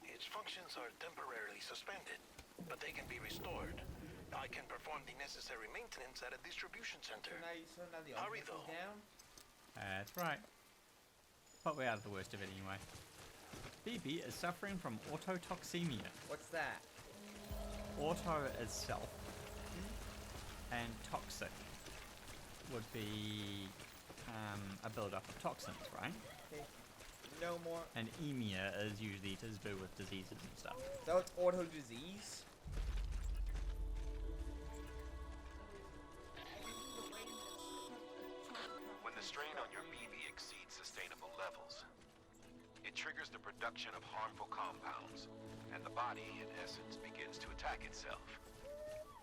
Its functions are temporarily suspended, but they can be restored. I can perform the necessary maintenance at a distribution center. So now the Hurry, oxygen's though. down. That's right. But we're out of the worst of it anyway. BB is suffering from autotoxemia. What's that? Auto is self. And toxic would be a build-up of toxins, right? Okay. No more. And emia is usually to do with diseases and stuff. So it's auto disease. When the strain on your BB exceeds sustainable levels, it triggers the production of harmful compounds, and the body, in essence, begins to attack itself.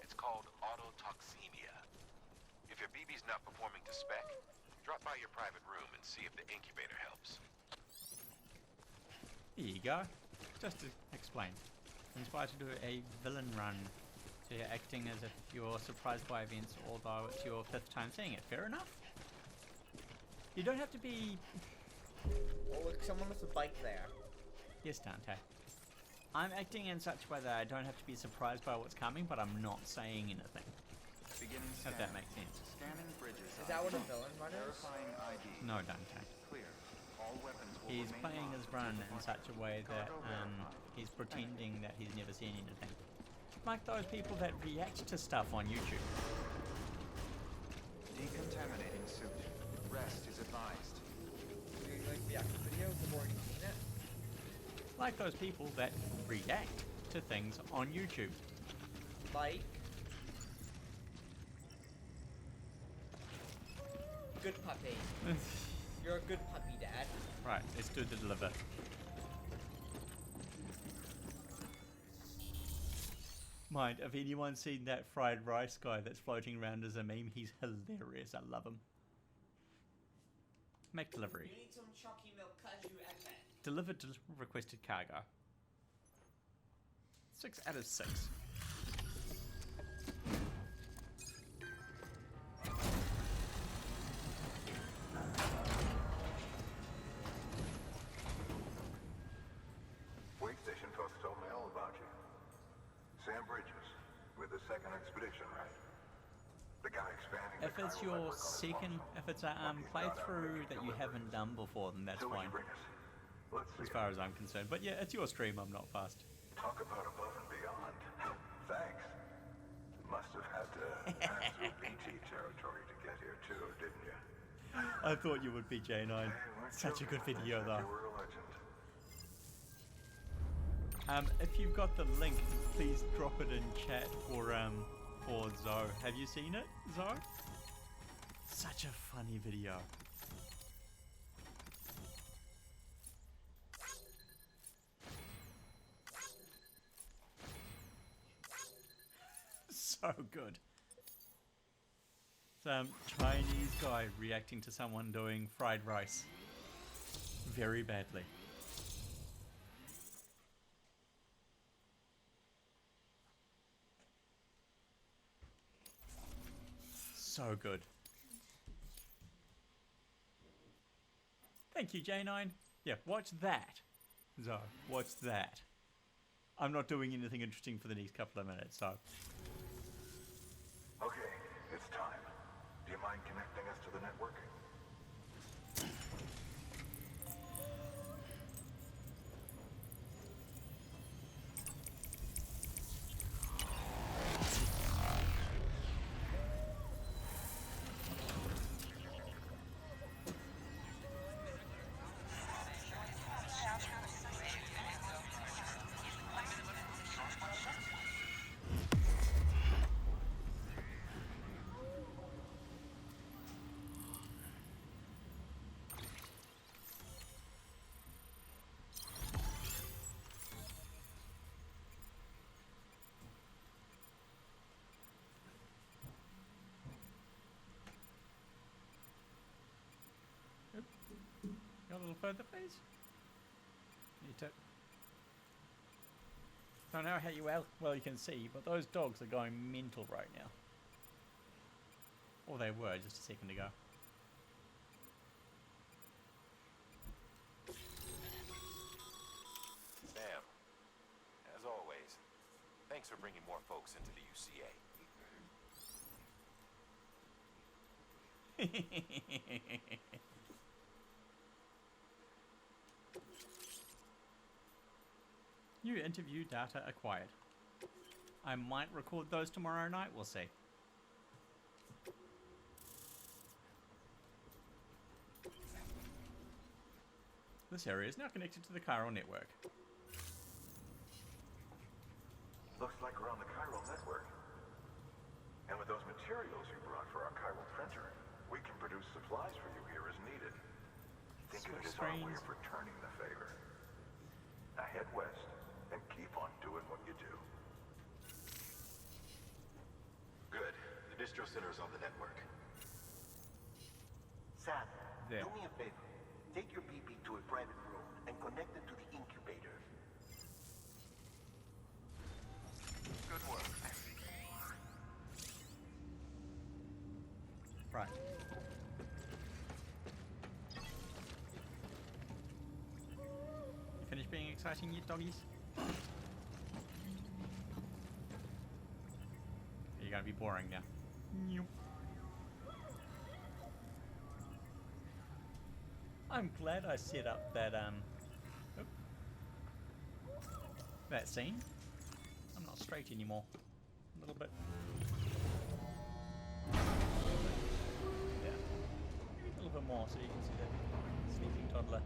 It's called autotoxemia. If your BB's not performing to spec, drop by your private room and see if the incubator helps. Here you go. Just to explain. Inspired to do a villain run. So you're acting as if you're surprised by events, although it's your 5th time seeing it. Fair enough. You don't have to be... Oh, look, someone with a bike there. Yes, Dante. I'm acting in such a way that I don't have to be surprised by what's coming, but I'm not saying anything. Beginning If that makes sense. Scanning bridges. Is that what a villain run is? Verifying ID. No, Dante. Clear. All weapons will He's remain playing his locked run until in such a way that Cargo verified. he's pretending that he's never seen anything. Like those people that react to stuff on YouTube. Decontaminating suit. Rest is advised. Do you like reaction videos? I've already seen it. Like those people that react to things on YouTube. Like. Good puppy. You're a good puppy, Dad. Right, let's do the deliver. Mind, if anyone's seen that fried rice guy that's floating around as a meme, he's hilarious. I love him. Make delivery. You need some chalky milk cashew and that. Delivered requested cargo. 6 out of 6. Waystation folks told me all about you. Sam Bridges, with the second expedition, right? The guy expanding If the it's chiral your network on his second, phone. if it's a playthrough that you haven't done before, then that's So what fine. you bring us? Let's see. As far as I'm concerned. But yeah, it's your stream, I'm not fast. Talk about above and beyond. Thanks. Must have had to pass through BT territory to get here too, didn't you? I thought you would be J9. Hey, we're Such a good joking. video I said though. you were a legend. If you've got the link, please drop it in chat for Zoe. Have you seen it, Zoe? Such a funny video. So good. Some Chinese guy reacting to someone doing fried rice very badly. So good. Thank you, J9. Yeah, watch that. So, watch that. I'm not doing anything interesting for the next couple of minutes, so. Okay, it's time. Do you mind connecting us to the network? Go a little further, please. You tip. Don't know how well you can see, but those dogs are going mental right now. Or they were just a second ago. Sam, as always, thanks for bringing more folks into the UCA. New interview data acquired. I might record those tomorrow night, we'll see. This area is now connected to the chiral network. Looks like we're on the chiral network. And with those materials you brought for our chiral printer, we can produce supplies for you here as needed. Think of it as our way of returning the favor. Now head west and keep on doing what you do. Good. The distro center is on the network. Sam, There. do me a favor. Take your BB to a private room and connect it to the incubator. Good work. Right. You finished being exciting yet, doggies? You're gonna be boring now. Nope. I'm glad I set up that oop, that scene. I'm not straight anymore. A little bit. Yeah. A little bit more so you can see that sleeping toddler.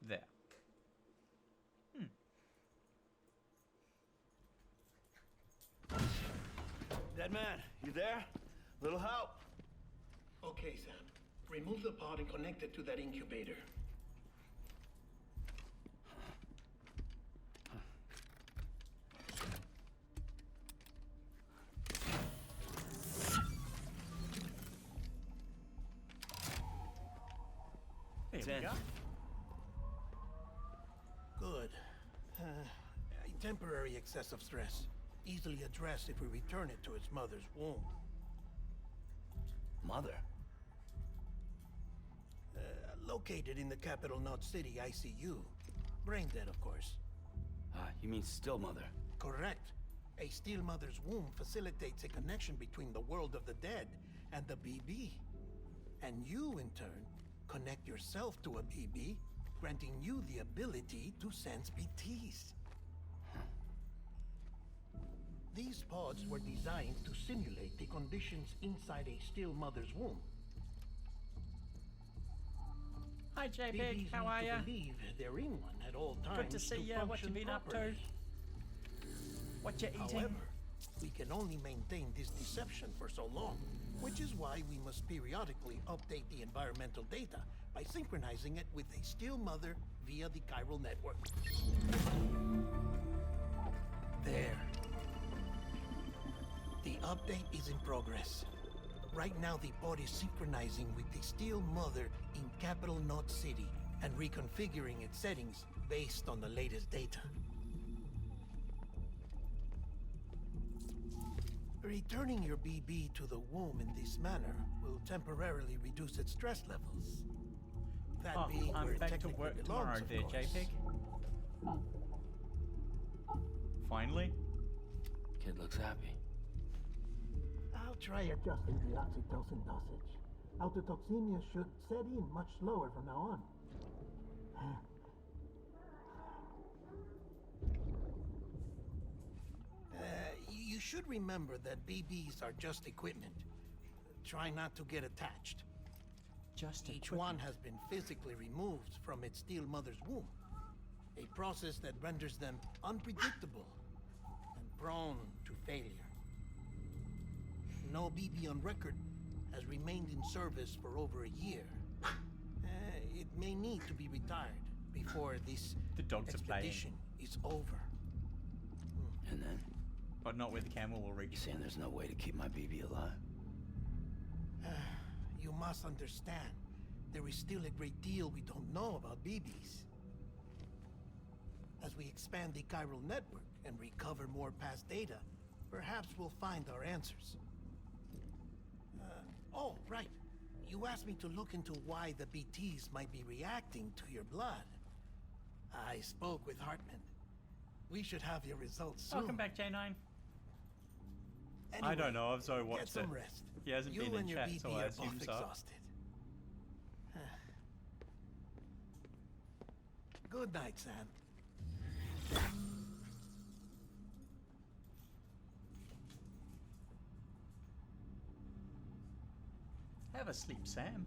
There. Dead man, you there? Little help? Okay, Sam. Remove the pod and connect it to that incubator. There we go. Good. A temporary excessive stress. Easily addressed if we return it to its mother's womb. Mother? Located in the capital Knot City ICU. Brain dead, of course. You mean still mother? Correct. A still mother's womb facilitates a connection between the world of the dead and the BB. And you, in turn, connect yourself to a BB, granting you the ability to sense BTs. These pods were designed to simulate the conditions inside a still mother's womb. Hi JPEG, BBs how need are to ya? believe they're in one at all times. Good to see ya. What you function been up to? properly. What you eating? However, we can only maintain this deception for so long, which is why we must periodically update the environmental data by synchronizing it with a still mother via the chiral network. There. The update is in progress. Right now, the pod is synchronizing with the still mother in capital Knot City and reconfiguring its settings based on the latest data. Returning your BB to the womb in this manner will temporarily reduce its stress levels. That being I'm where it back to technically work belongs, tomorrow of there, course. JPEG. Finally. Kid looks happy. I'll try adjusting the oxytocin dosage. Autotoxemia should set in much slower from now on. You should remember that BBs are just equipment. Try not to get attached. Just Each one has been physically removed from its still mother's womb. A process that renders them unpredictable and prone to failure. No BB on record has remained in service for over a year. It may need to be retired before this The dogs are playing. expedition is over. And then? But not where the camel will reach. You saying there's no way to keep my BB alive? You must understand, there is still a great deal we don't know about BBs. As we expand the chiral network and recover more past data, perhaps we'll find our answers. Oh, right. You asked me to look into why the BTs might be reacting to your blood. I spoke with Hartman. We should have your results soon. Welcome back, J9. Anyway, I don't know, I've so watched get some it. rest. He hasn't You been in and your chat, BT so I are assume both so. exhausted. Good night, Sam. Have a sleep, Sam.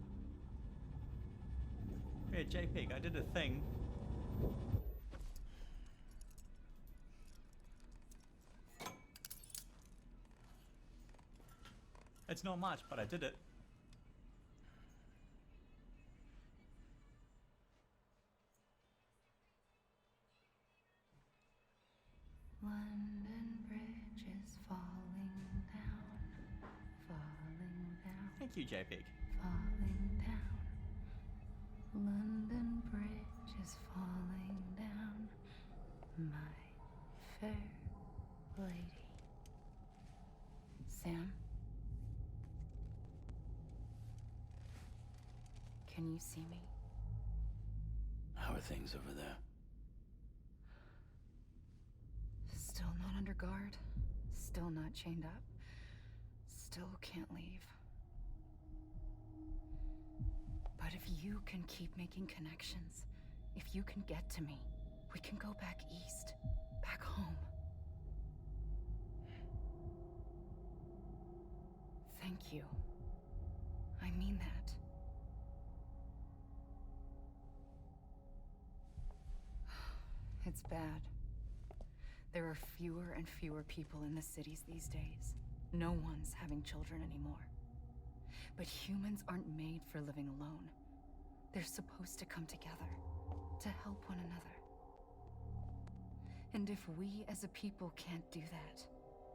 Here, JPEG, I did a thing. It's not much, but I did it. London Bridge is falling down, falling down. Thank you, JPEG. Falling down. London Bridge is falling down, my fair lady. Sam? Can you see me? How are things over there? Still not under guard. Still not chained up. Still can't leave. But if you can keep making connections, if you can get to me, we can go back east, back home. Thank you. I mean that. It's bad. There are fewer and fewer people in the cities these days. No one's having children anymore. But humans aren't made for living alone. They're supposed to come together, to help one another. And if we as a people can't do that,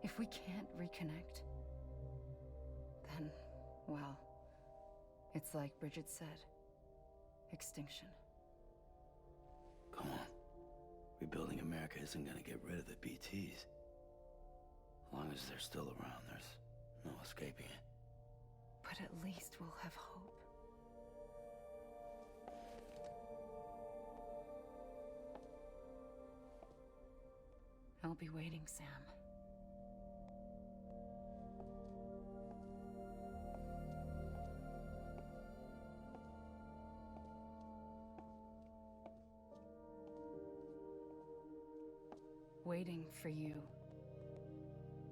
if we can't reconnect, then, well, it's like Bridget said, extinction. Come on. Rebuilding America isn't gonna get rid of the BTs. As long as they're still around, there's no escaping it. But at least we'll have hope. I'll be waiting, Sam. Waiting for you.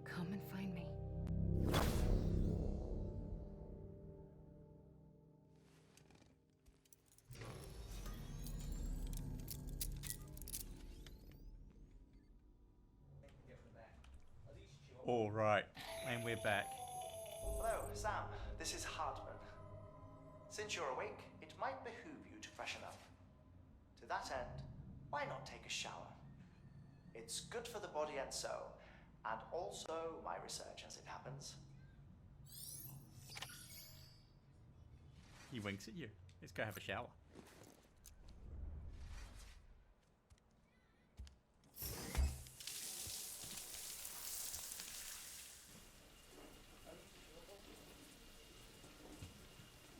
Come and find me. All right, and we're back. Hello, Sam. This is Hartman. Since you're awake, it might behoove you to freshen up. To that end, why not take a shower? It's good for the body and soul, and also my research as it happens. He winks at you. Let's go have a shower.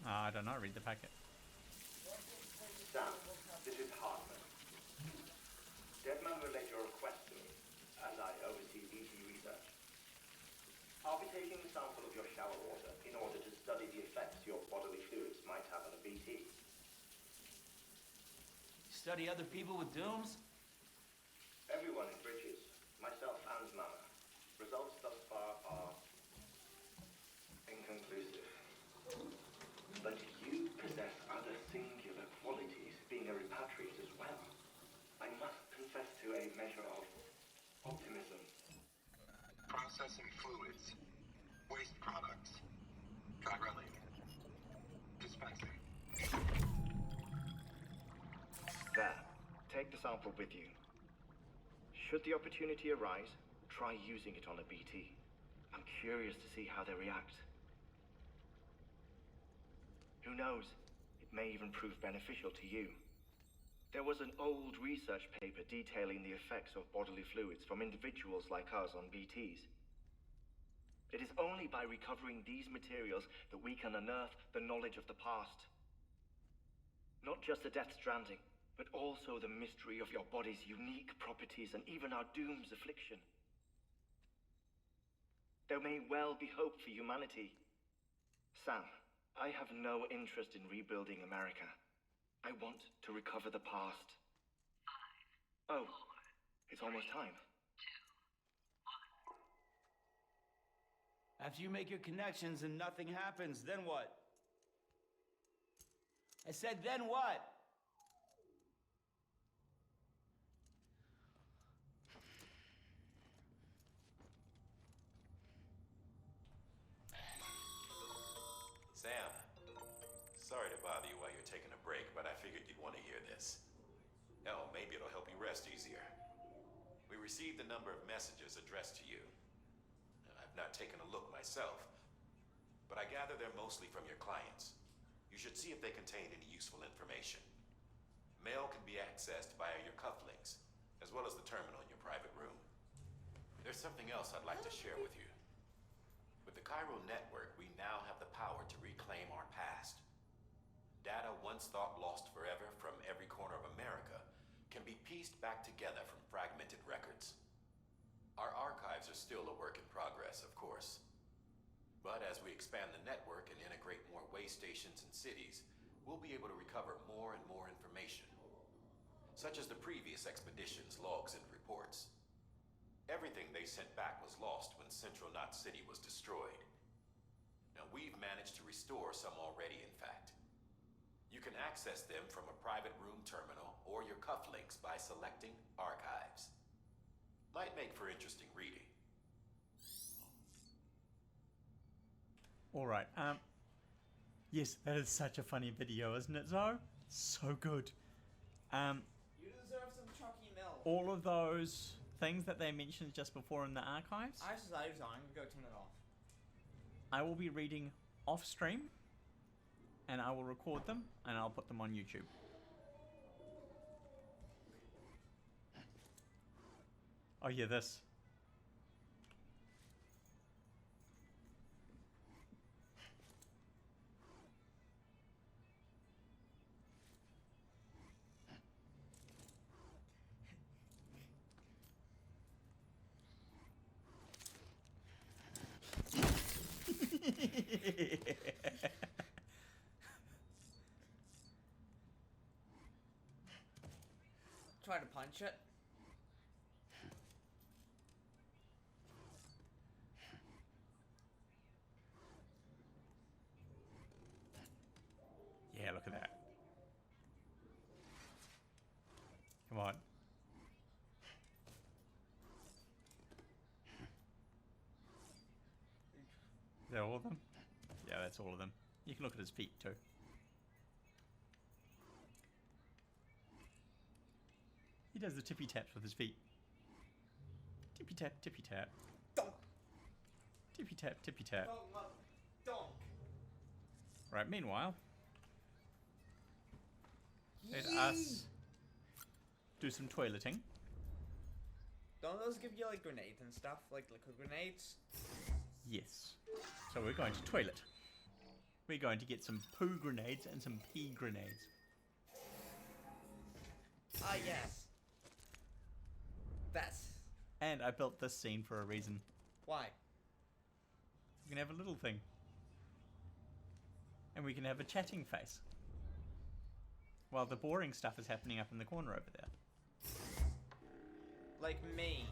I don't know, read the packet. Sam, this is Hartman. Deadman relayed your request to me, as I oversee BT research. I'll be taking a sample of your shower water in order to study the effects your bodily fluids might have on a BT. Study other people with dooms? Everyone in Bridges, myself and Mama. Results thus far are inconclusive. But you possess other singular qualities, being a repatriate as well. I must confess to a measure of optimism. Processing fluids. Waste products. Dry-relling. Dispensing. There. Take the sample with you. Should the opportunity arise, try using it on a BT. I'm curious to see how they react. Who knows? It may even prove beneficial to you. There was an old research paper detailing the effects of bodily fluids from individuals like us on BTs. It is only by recovering these materials that we can unearth the knowledge of the past. Not just the Death Stranding, but also the mystery of your body's unique properties and even our doom's affliction. There may well be hope for humanity. Sam, I have no interest in rebuilding America. I want to recover the past. 5, oh, 4, it's almost time. 2, 1. After you make your connections and nothing happens, then what? I said, then what? Sam, sorry to bother you while you're taking a break, but I figured you'd want to hear this. Hell, maybe it'll help you rest easier. We received a number of messages addressed to you. I've not taken a look myself, but I gather they're mostly from your clients. You should see if they contain any useful information. Mail can be accessed via your cufflinks, as well as the terminal in your private room. There's something else I'd like to share with you. With the Cairo network, we now have the power to reclaim our past. Data once thought lost forever from every corner of America can be pieced back together from fragmented records. Our archives are still a work in progress, of course. But as we expand the network and integrate more waystations and cities, we'll be able to recover more and more information, such as the previous expedition's logs and reports. Everything they sent back was lost when Central Knot City was destroyed. Now, we've managed to restore some already, in fact. You can access them from a private room terminal or your cufflinks by selecting Archives. Might make for interesting reading. Alright, yes, that is such a funny video, isn't it, Zoe? So good. You deserve some chalky milk. All of those things that they mentioned just before in the archives, I just lives on. I'm gonna go turn it off. I will be reading off stream, and I will record them, and I'll put them on YouTube. Oh yeah, this. Try to punch it. Yeah, look at that. Come on. Is that all of them? Yeah, that's all of them. You can look at his feet too. He does the tippy taps with his feet. Tippy tap, tippy tap. Donk. Tippy tap, tippy tap. Donk. Right, meanwhile, let Yee. us do some toileting. Don't those give you like grenades and stuff? Like liquid grenades? Yes. So we're going to toilet. We're going to get some poo grenades and some pee grenades. Ah, yes. That's... And I built this scene for a reason. Why? We can have a little thing. And we can have a chatting face. While the boring stuff is happening up in the corner over there. Like me.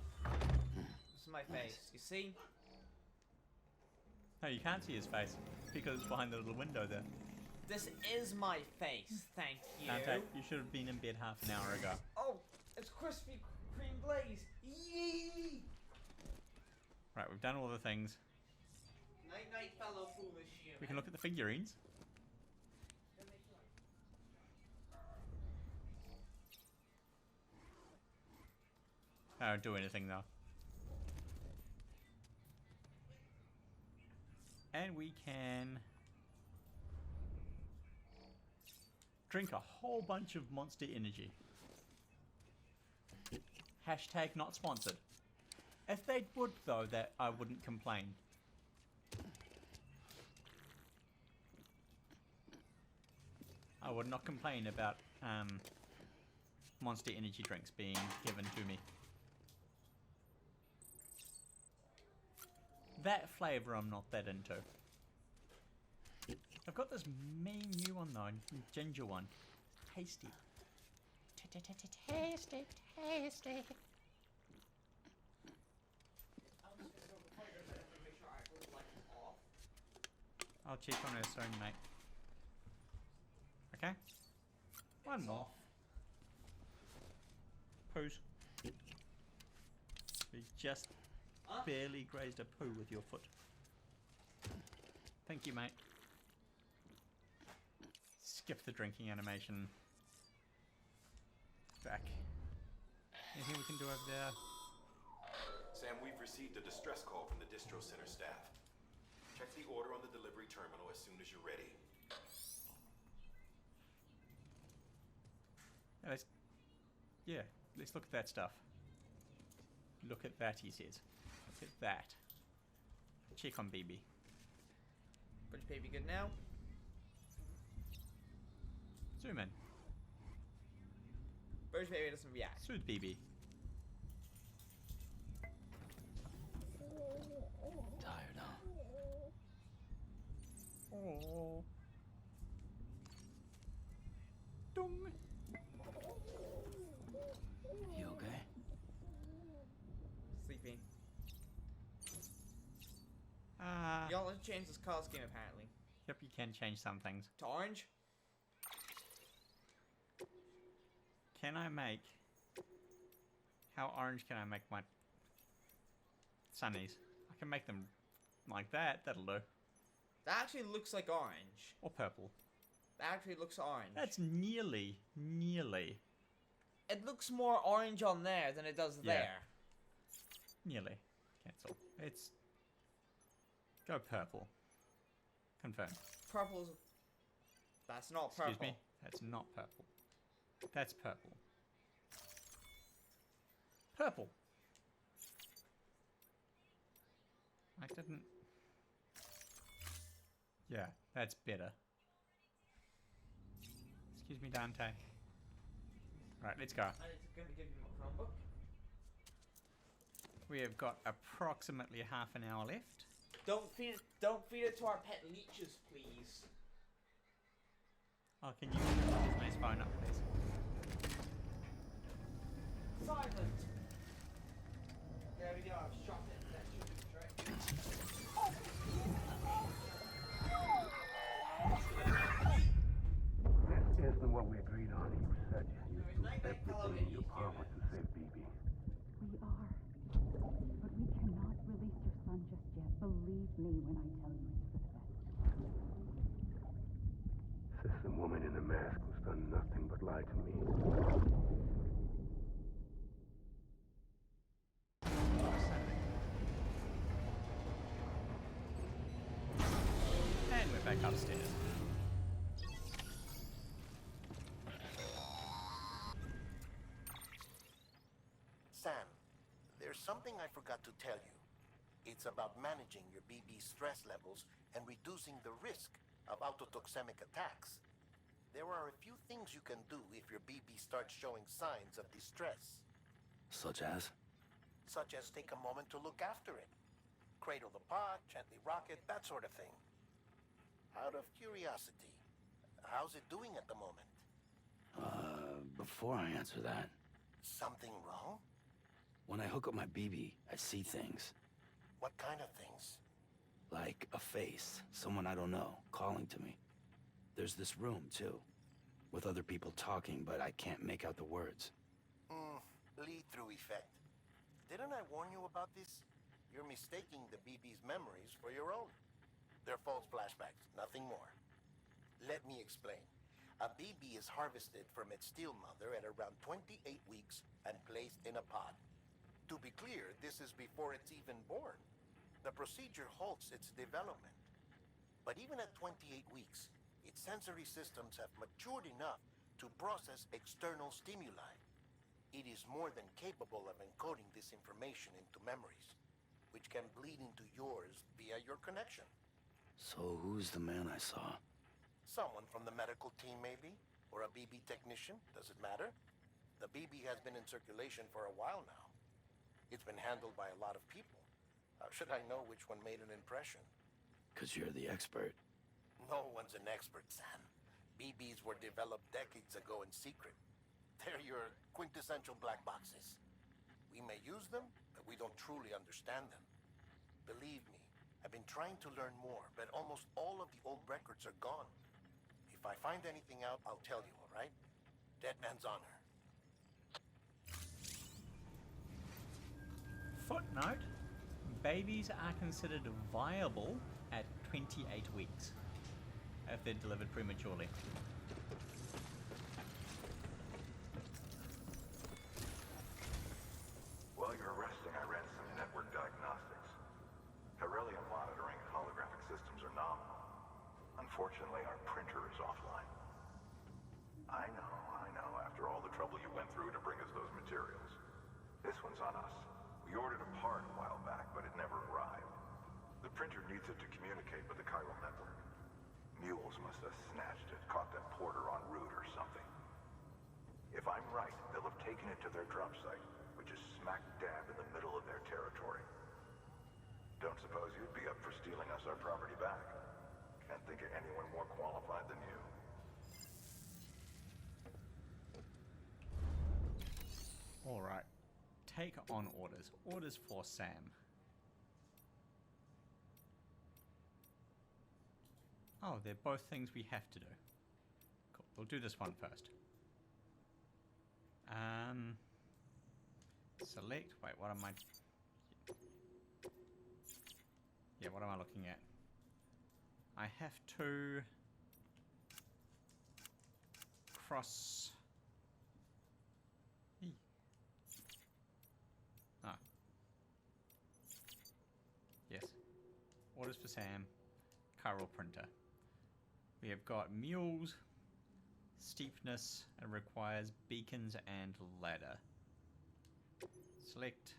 This is my face. You see? No, you can't see his face because it's behind the little window there. This is my face. Thank you. Dante, you should have been in bed half an hour ago. Oh, it's Krispy Kreme Blaze. Yee! Right, we've done all the things. Night night, fellow foolish human. We can look at the figurines. I don't do anything though. And we can drink a whole bunch of monster energy. Hashtag not sponsored. If they would, though, that I wouldn't complain. I would not complain about Monster energy drinks being given to me. That flavour I'm not that into. I've got this mean new one though, ginger one. Tasty. Tasty, tasty. I'll check on her soon, mate. Okay? One more. Poos. You just barely grazed a poo with your foot. Thank you, mate. Skip the drinking animation. Back. Anything we can do over there? Sam, we've received a distress call from the distro center staff. Check the order on the delivery terminal as soon as you're ready. Let's look at that stuff. Look at that, he says. Look at that. Check on BB. British baby good now? Zoom in. British baby doesn't react. Soothe BB. Tired, huh? Oh. Dung. You okay? Sleeping. Y'all, let's change this color scheme apparently. Yep, you can change some things. To orange? Can I make... How orange can I make my sunnies? I can make them like that, that'll do. That actually looks like orange. Or purple. That actually looks orange. That's nearly. It looks more orange on there than it does there. Nearly. Cancel. It's... Go purple. Confirm. Purple's... That's not purple. Excuse me? That's not purple. That's purple. Purple! I didn't... Yeah, that's better. Excuse me, Dante. Right, let's go. And it's going to give you a Chromebook. We have got approximately half an hour left. Don't feed it to our pet leeches, please. Oh, can you use my phone up, please? Silent! There we go, I've shot it. That should be correct. This isn't what we agreed on. You said you do everything in your power to save BB. We are. But we cannot release your son just yet. Believe me when I tell you it's for the best. Says the woman in the mask who's done nothing but lie to me. And we're back upstairs. Sam, there's something I forgot to tell you. It's about managing your BB stress levels and reducing the risk of autotoxemic attacks. There are a few things you can do if your BB starts showing signs of distress. Such as? Such as take a moment to look after it. Cradle the pot, gently rock it, that sort of thing. Out of curiosity, how's it doing at the moment? Before I answer that... Something wrong? When I hook up my BB, I see things. What kind of things? Like a face, someone I don't know, calling to me. There's this room, too, with other people talking, but I can't make out the words. Lead-through effect. Didn't I warn you about this? You're mistaking the BB's memories for your own. They're false flashbacks, nothing more. Let me explain. A BB is harvested from its steel mother at around 28 weeks and placed in a pod. To be clear, this is before it's even born. The procedure halts its development. But even at 28 weeks, its sensory systems have matured enough to process external stimuli. It is more than capable of encoding this information into memories, which can bleed into yours via your connection. So who's the man I saw? Someone from the medical team, maybe? Or a BB technician? Does it matter? The BB has been in circulation for a while now. It's been handled by a lot of people. How should I know which one made an impression? 'Cause you're the expert. No one's an expert, Sam. BBs were developed decades ago in secret. They're your quintessential black boxes. We may use them, but we don't truly understand them. Believe me, I've been trying to learn more, but almost all of the old records are gone. If I find anything out, I'll tell you, all right? Dead man's honor. Footnote: babies are considered viable at 28 weeks if they're delivered prematurely. While you're resting, I ran some network diagnostics. Corellia monitoring and holographic systems are nominal. Unfortunately, our printer is offline. I know. After all the trouble you went through to bring us those materials. This one's on us. We ordered a part a while back, but it never arrived. The printer needs it to communicate with the chiral network. Mules must have snatched it, caught that porter en route or something. If I'm right, they'll have taken it to their drop site, which is smack dab in the middle of their territory. Don't suppose you'd be up for stealing us our property back? Can't think of anyone more qualified than you. Alright. Take on orders. Orders for Sam. Oh, they're both things we have to do. Cool. We'll do this one first. Select. Wait, what am I... Yeah, what am I looking at? I have to... cross... Ah. Yes. Orders for Sam. Chiral printer. We have got mules, steepness, and requires beacons and ladder. Select.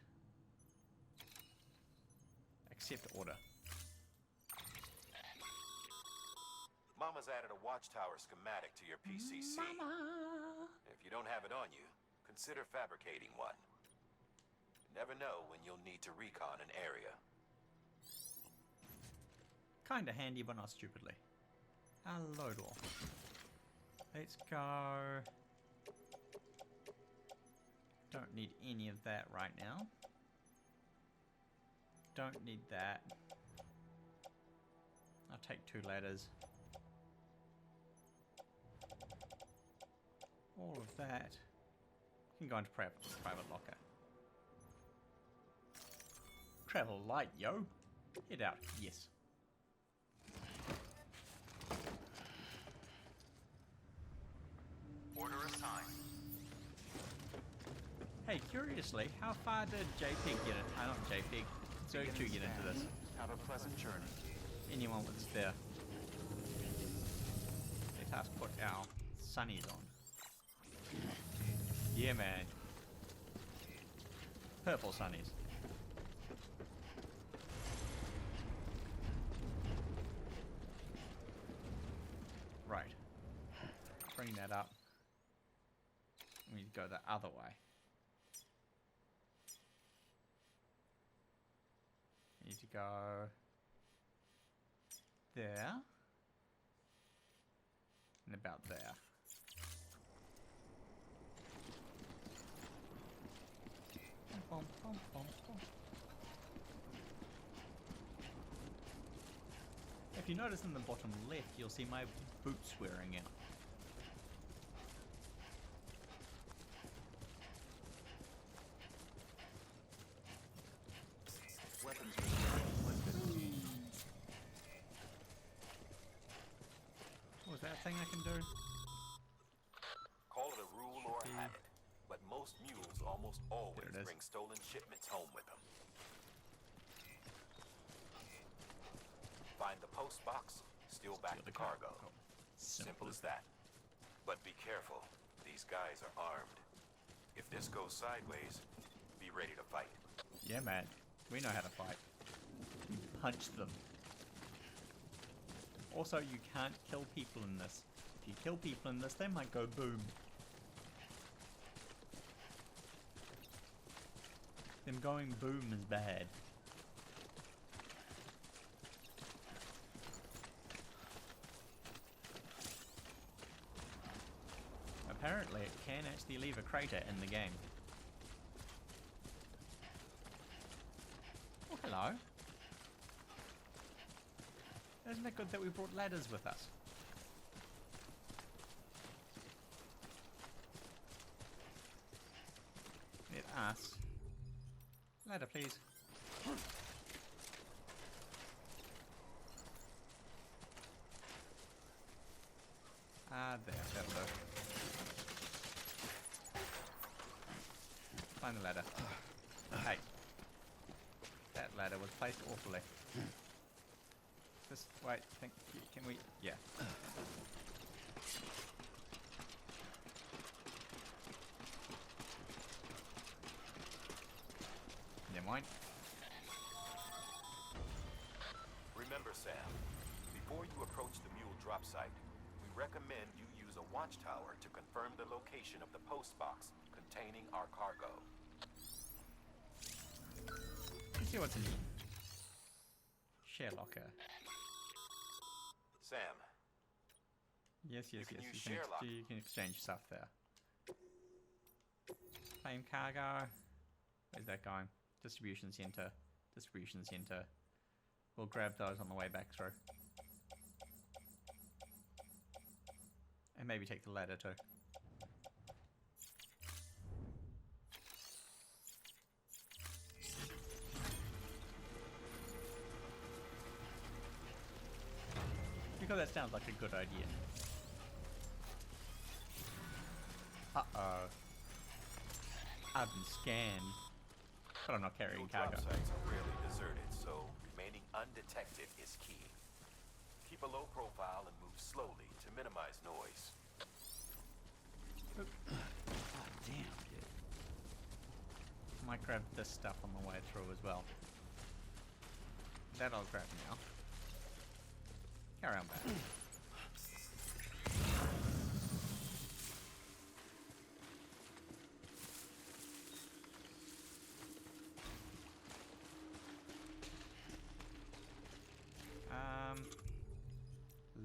Accept order. Mama's added a watchtower schematic to your PCC. Mama! If you don't have it on you, consider fabricating one. You never know when you'll need to recon an area. Kinda handy, but not stupidly. Hello, door. Let's go. Don't need any of that right now. Don't need that. I'll take 2 ladders. All of that. Can go into private locker. Travel light, yo. Head out. Yes. Order assigned. Hey, curiously, how far did JPEG get it? Not JPEG. Zerg2 get into this. Have a pleasant journey. Anyone with spare. Let us put our sunnies on. Yeah, man. Purple sunnies. Right. Bring that up. We need to go the other way. We need to go there. And about there. Bum, bum, bum, bum. If you notice in the bottom left, you'll see my boots wearing out. Weapons What was that thing I can do? Call it a rule or a habit, but most mules almost always There it is. bring stolen shipments home with them. Find the post box, steal back the cargo. Simple as that. But be careful, these guys are armed. If this goes sideways, be ready to fight. Yeah, man. We know how to fight. You punch them. Also, you can't kill people in this. If you kill people in this, they might go boom. Them going boom is bad. Apparently, it can actually leave a crater in the game. Oh, hello. Isn't it good that we brought ladders with us? Let us. Ladder, please. There, that'll do. Find the ladder. Hey. That ladder was placed awfully. Just wait, can we? Yeah. Never mind. Remember, Sam, before you approach the mule drop site, we recommend you use a watchtower to confirm the location of the postbox containing our cargo. Let's see what's in here. Share locker. Sam. Yes, You yes, can yes. use You share lock. can exchange stuff there. Claim cargo. Where's that going? Distribution center. Distribution center. We'll grab those on the way back through. And maybe take the ladder too. Because that sounds like a good idea. Uh-oh. I've been scanned. But I'm not carrying Mule cargo. drop sites are rarely deserted, so remaining undetected is key. Keep a low profile and move slowly to minimize noise. God damn, dude. Might grab this stuff on the way through as well. That I'll grab now. Carry on back.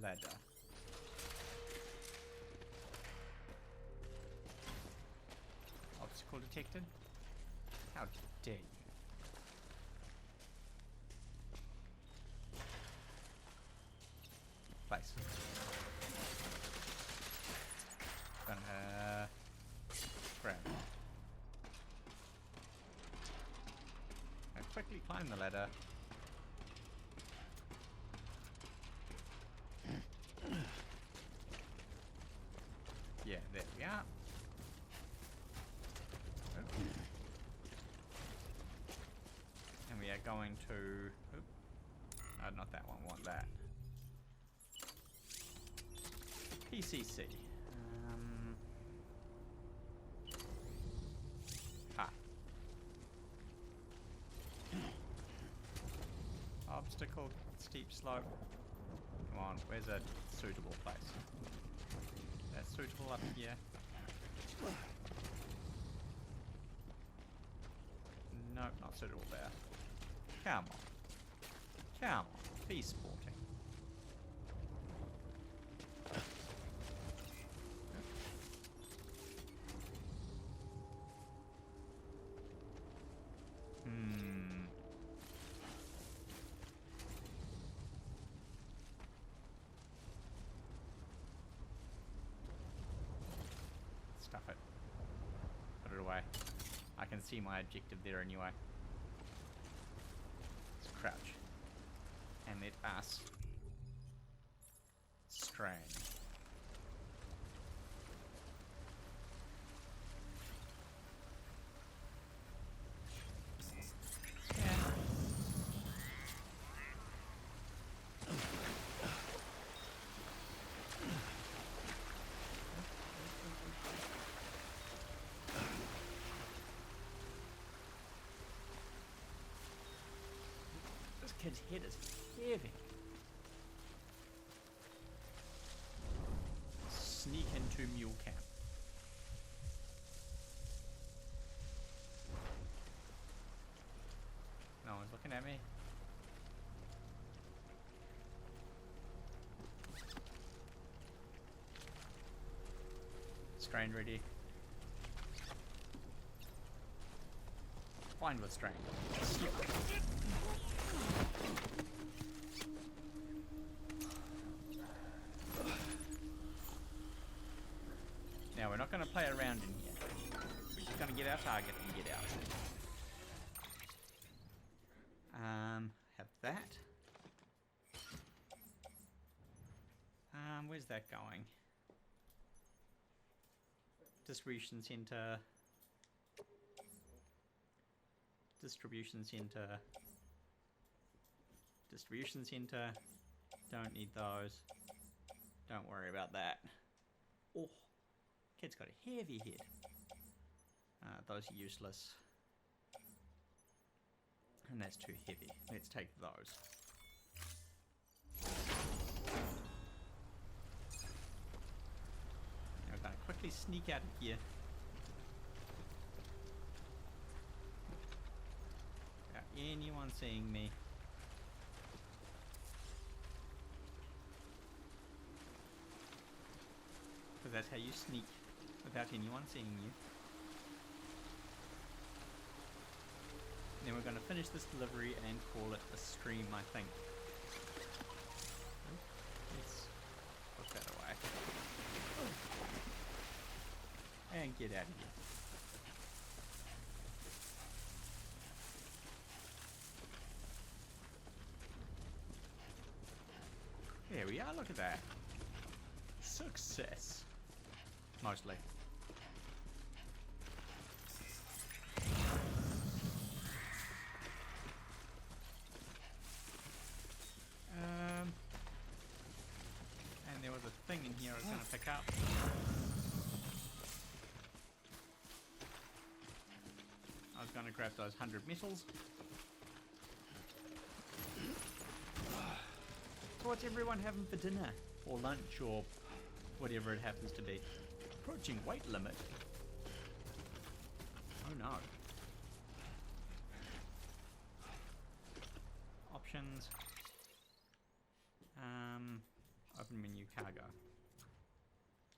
Ladder. Obstacle detected? How dare you? Place. Gonna grab. And quickly climb the ladder. Yeah, there we are. And we are going to... not that one, want that. PCC. Obstacle, steep slope. Come on, where's a suitable place? That's suitable up here. Nope, not suitable there. Come on. Come on, be sporting. Stuff it. Put it away. I can see my objective there anyway. Let's crouch. And let us strain. kid's head is heavy. Sneak into mule camp. No one's looking at me. Strain ready. Blind with strain. Now we're not going to play around in here. We're just going to get our target and get out. Have that. Where's that going? Distribution center. Distribution center. Distribution center. Don't need those. Don't worry about that. Oh, kid's got a heavy head. Those are useless. And that's too heavy. Let's take those. Now we're going to quickly sneak out of here. Without anyone seeing me. Because that's how you sneak without anyone seeing you. Then we're going to finish this delivery and call it a stream, I think. Let's put that away. And get out of here. There we are, look at that. Success. Mostly. And there was a thing in here I was going to pick up. I was going to grab those 100 metals. So what's everyone having for dinner? Or lunch, or whatever it happens to be? Approaching weight limit. Oh no. Options. Open menu, cargo.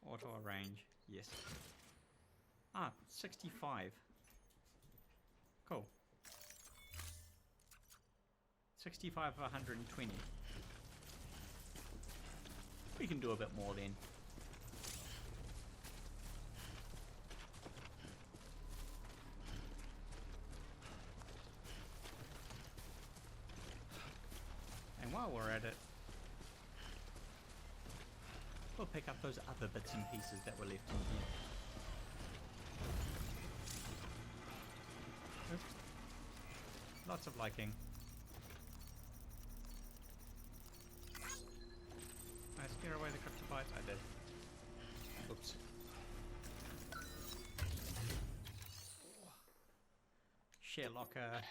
Auto arrange, yes. 65. Cool. 65 of 120. We can do a bit more then. And while we're at it, we'll pick up those other bits and pieces that were left in here. Oops. Lots of liking. I scare away the cryptobites? I did. Oops. Share locker.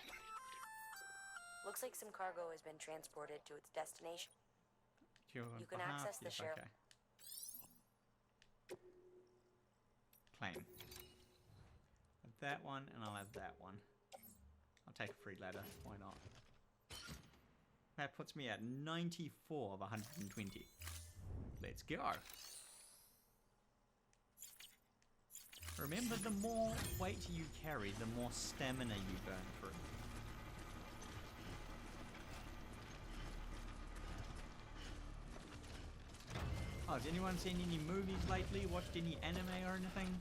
Looks like some cargo has been transported to its destination. You can access the share. Okay. Claim. Have that one, and I'll have that one. I'll take a free ladder. Why not? That puts me at 94 of 120. Let's go. Remember, the more weight you carry, the more stamina you burn through. Oh, has anyone seen any movies lately? Watched any anime or anything?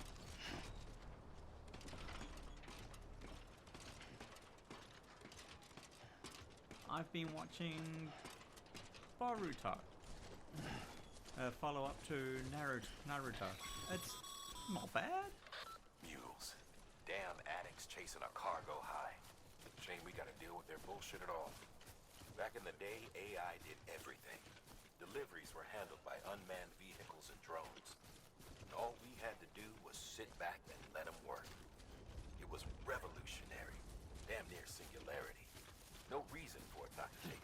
I've been watching Boruto. Follow up to Naruto. It's not bad. Mules. Damn addicts chasing a cargo high. Shame we gotta deal with their bullshit at all. Back in the day, AI did everything. Deliveries were handled by unmanned vehicles and drones. And all we had to do was sit back and let them work. It was revolutionary. Damn near singularity. No reason for it not to take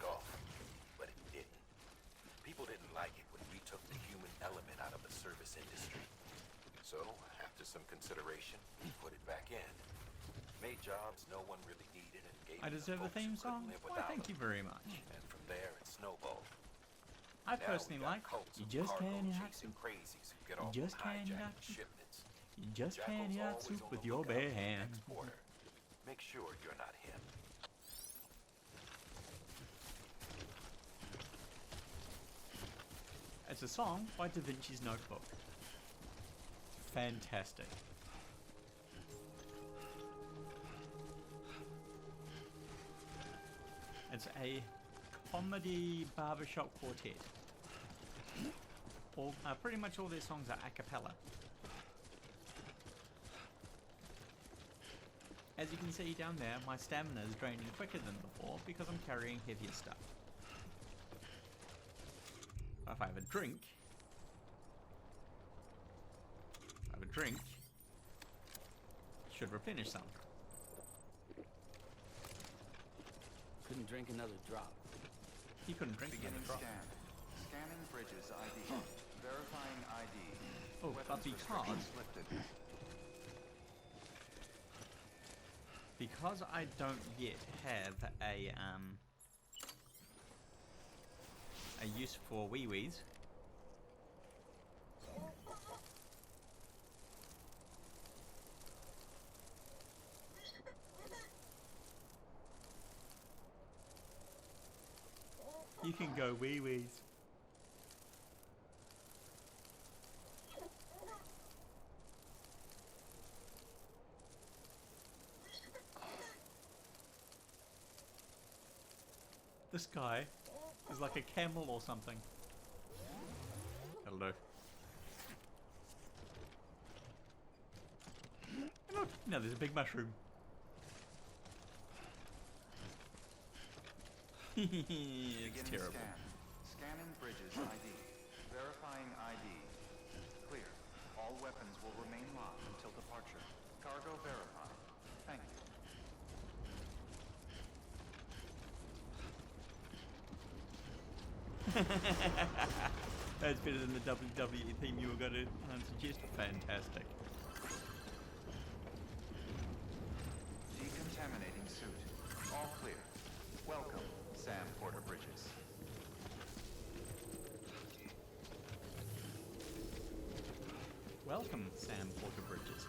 People didn't like it when we took the human element out of the service industry. So, after some consideration, we put it back in. Made jobs no one really needed and gave I deserve a theme song? Why, thank you very much. And from there, it snowballed. I personally like You Just Can't Yacht Soup. You just can't yacht soup. You just can't yacht soup with your bare hands. Make sure you're not him. It's a song by Da Vinci's Notebook. Fantastic. It's a comedy barbershop quartet. Pretty much all their songs are a cappella. As you can see down there, my stamina is draining quicker than before because I'm carrying heavier stuff. If I have a drink, should replenish some. Couldn't drink another drop. He couldn't drink another drop. Scan. Scanning bridges ID. Verifying ID. Oh, but because I don't yet have a use for wee-wees, you can go wee-wees. This guy is like a camel or something. Hello. And look, now there's a big mushroom. It's terrible. Scanning bridges ID. Verifying ID. Clear. All weapons will remain locked until departure. Cargo verified. Thank you. That's better than the WWE theme you were going to suggest. Fantastic. Decontaminating suit. All clear. Welcome, Sam Porter Bridges. Welcome, Sam Porter Bridges.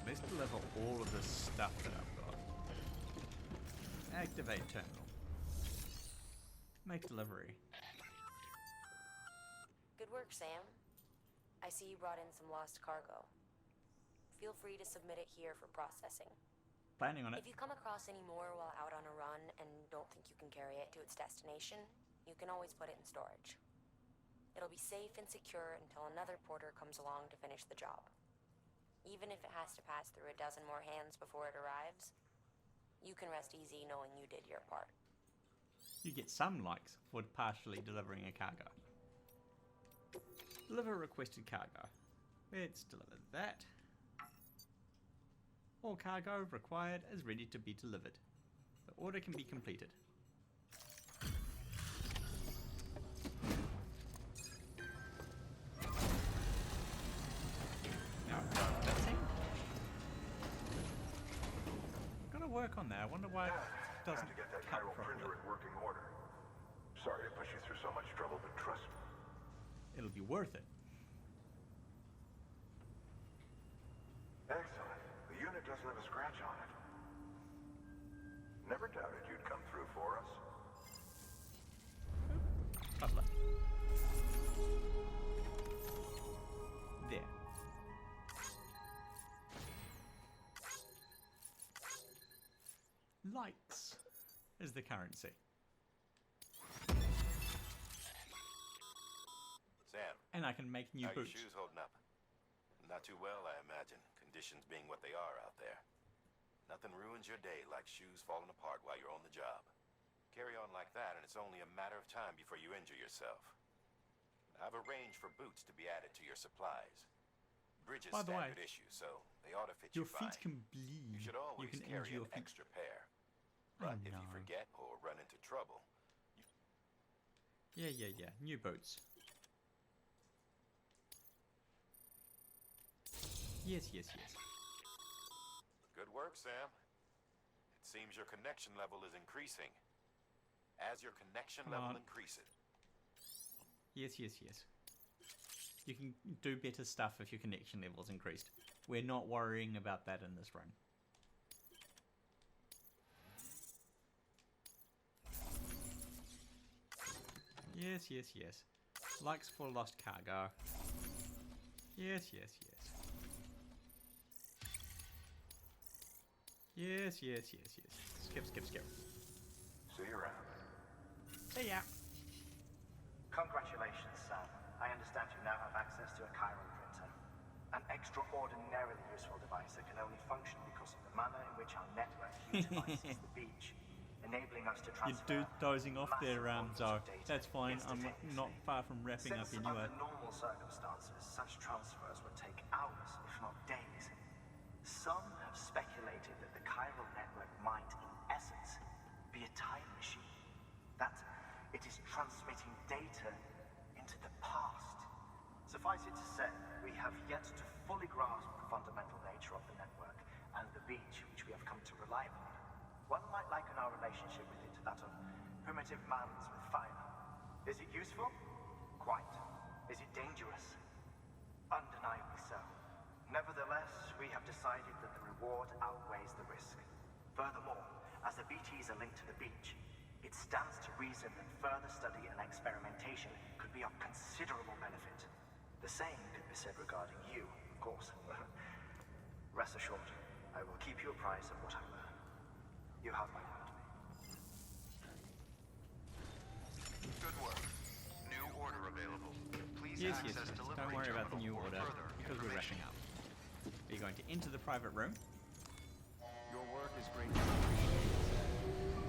Let's deliver all of this stuff that I've got. Activate terminal. Make delivery. Good work, Sam. I see you brought in some lost cargo. Feel free to submit it here for processing. Planning on it. If you come across any more while out on a run and don't think you can carry it to its destination, you can always put it in storage. It'll be safe and secure until another porter comes along to finish the job. Even if it has to pass through a dozen more hands before it arrives, you can rest easy knowing you did your part. You get some likes for partially delivering a cargo. Deliver requested cargo. Let's deliver that. All cargo required is ready to be delivered. The order can be completed. Now, cutscene. Gotta work on that. I wonder why it doesn't to get that cut chiral properly. printer in working order. Sorry to push you through so much trouble, but trust me. It'll be worth it. Excellent. The unit doesn't have a scratch on it. Never doubted you'd come through for us. Butler. There. Likes is the currency. Sam. And I can make new How are your boots. shoes holding up? Not too well, I imagine. Conditions being what they are out there. Nothing ruins your day like shoes falling apart while you're on the job. Carry on like that, and it's only a matter of time before you injure yourself. I've arranged for boots to be added to your supplies. Bridges By the way, standard issue, so they ought to fit your you feet fine. can bleed. You should always can carry injure an your feet. extra pair. I But if you know. forget or run into trouble, Yeah. New boots. Yes. Good work, Sam. It seems your connection level is increasing. As your connection Come level on. increases. Yes. You can do better stuff if your connection level's increased. We're not worrying about that in this run. Yes. Likes for lost cargo. Yes. Skip. See you around. See ya. Congratulations, Sam. I understand you now have access to a chiral printer. An extraordinarily useful device that can only function because of the manner in which our network utilizes the beach, enabling us to You're transfer dozing off there, Zoe. data That's fine. I'm instantaneously. not far from wrapping up Since anyway. under normal circumstances, such transfers would take hours, if not days. Some have speculated that the chiral network might, in essence, be a time machine. That it is transmitting data into the past. Suffice it to say, we have yet to fully grasp the fundamental nature of the network and the beach which we have come to rely upon. One might liken our relationship with it to that of primitive mans with fire. Is it useful? Quite. Is it dangerous? Undeniably so. Nevertheless, we have decided that the reward outweighs the risk. Furthermore, as the BTs are linked to the beach, it stands to reason that further study and experimentation could be of considerable benefit. The same could be said regarding you, of course. Rest assured, I will keep you apprised of what I learn. You have my word. Good work. New order available. Please Yes. access delivery Don't worry about the new terminal for order further because we're information. wrapping up. Are you going to enter the private room? Your work is greatly appreciated.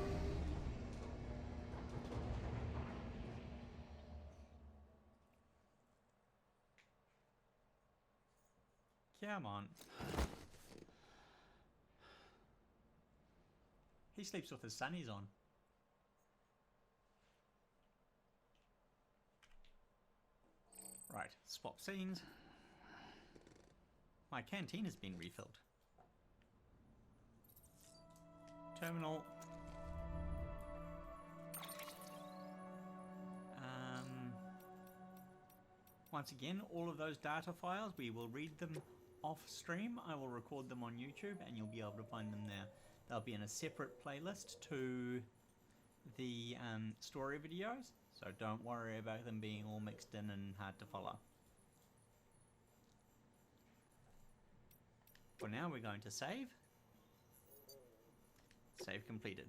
Come on. He sleeps with his sunnies on. Right, swap scenes. My canteen has been refilled. Terminal. Once again, all of those data files, we will read them off stream. I will record them on YouTube and you'll be able to find them there. They'll be in a separate playlist to the story videos, so don't worry about them being all mixed in and hard to follow. For now, we're going to save. Save completed.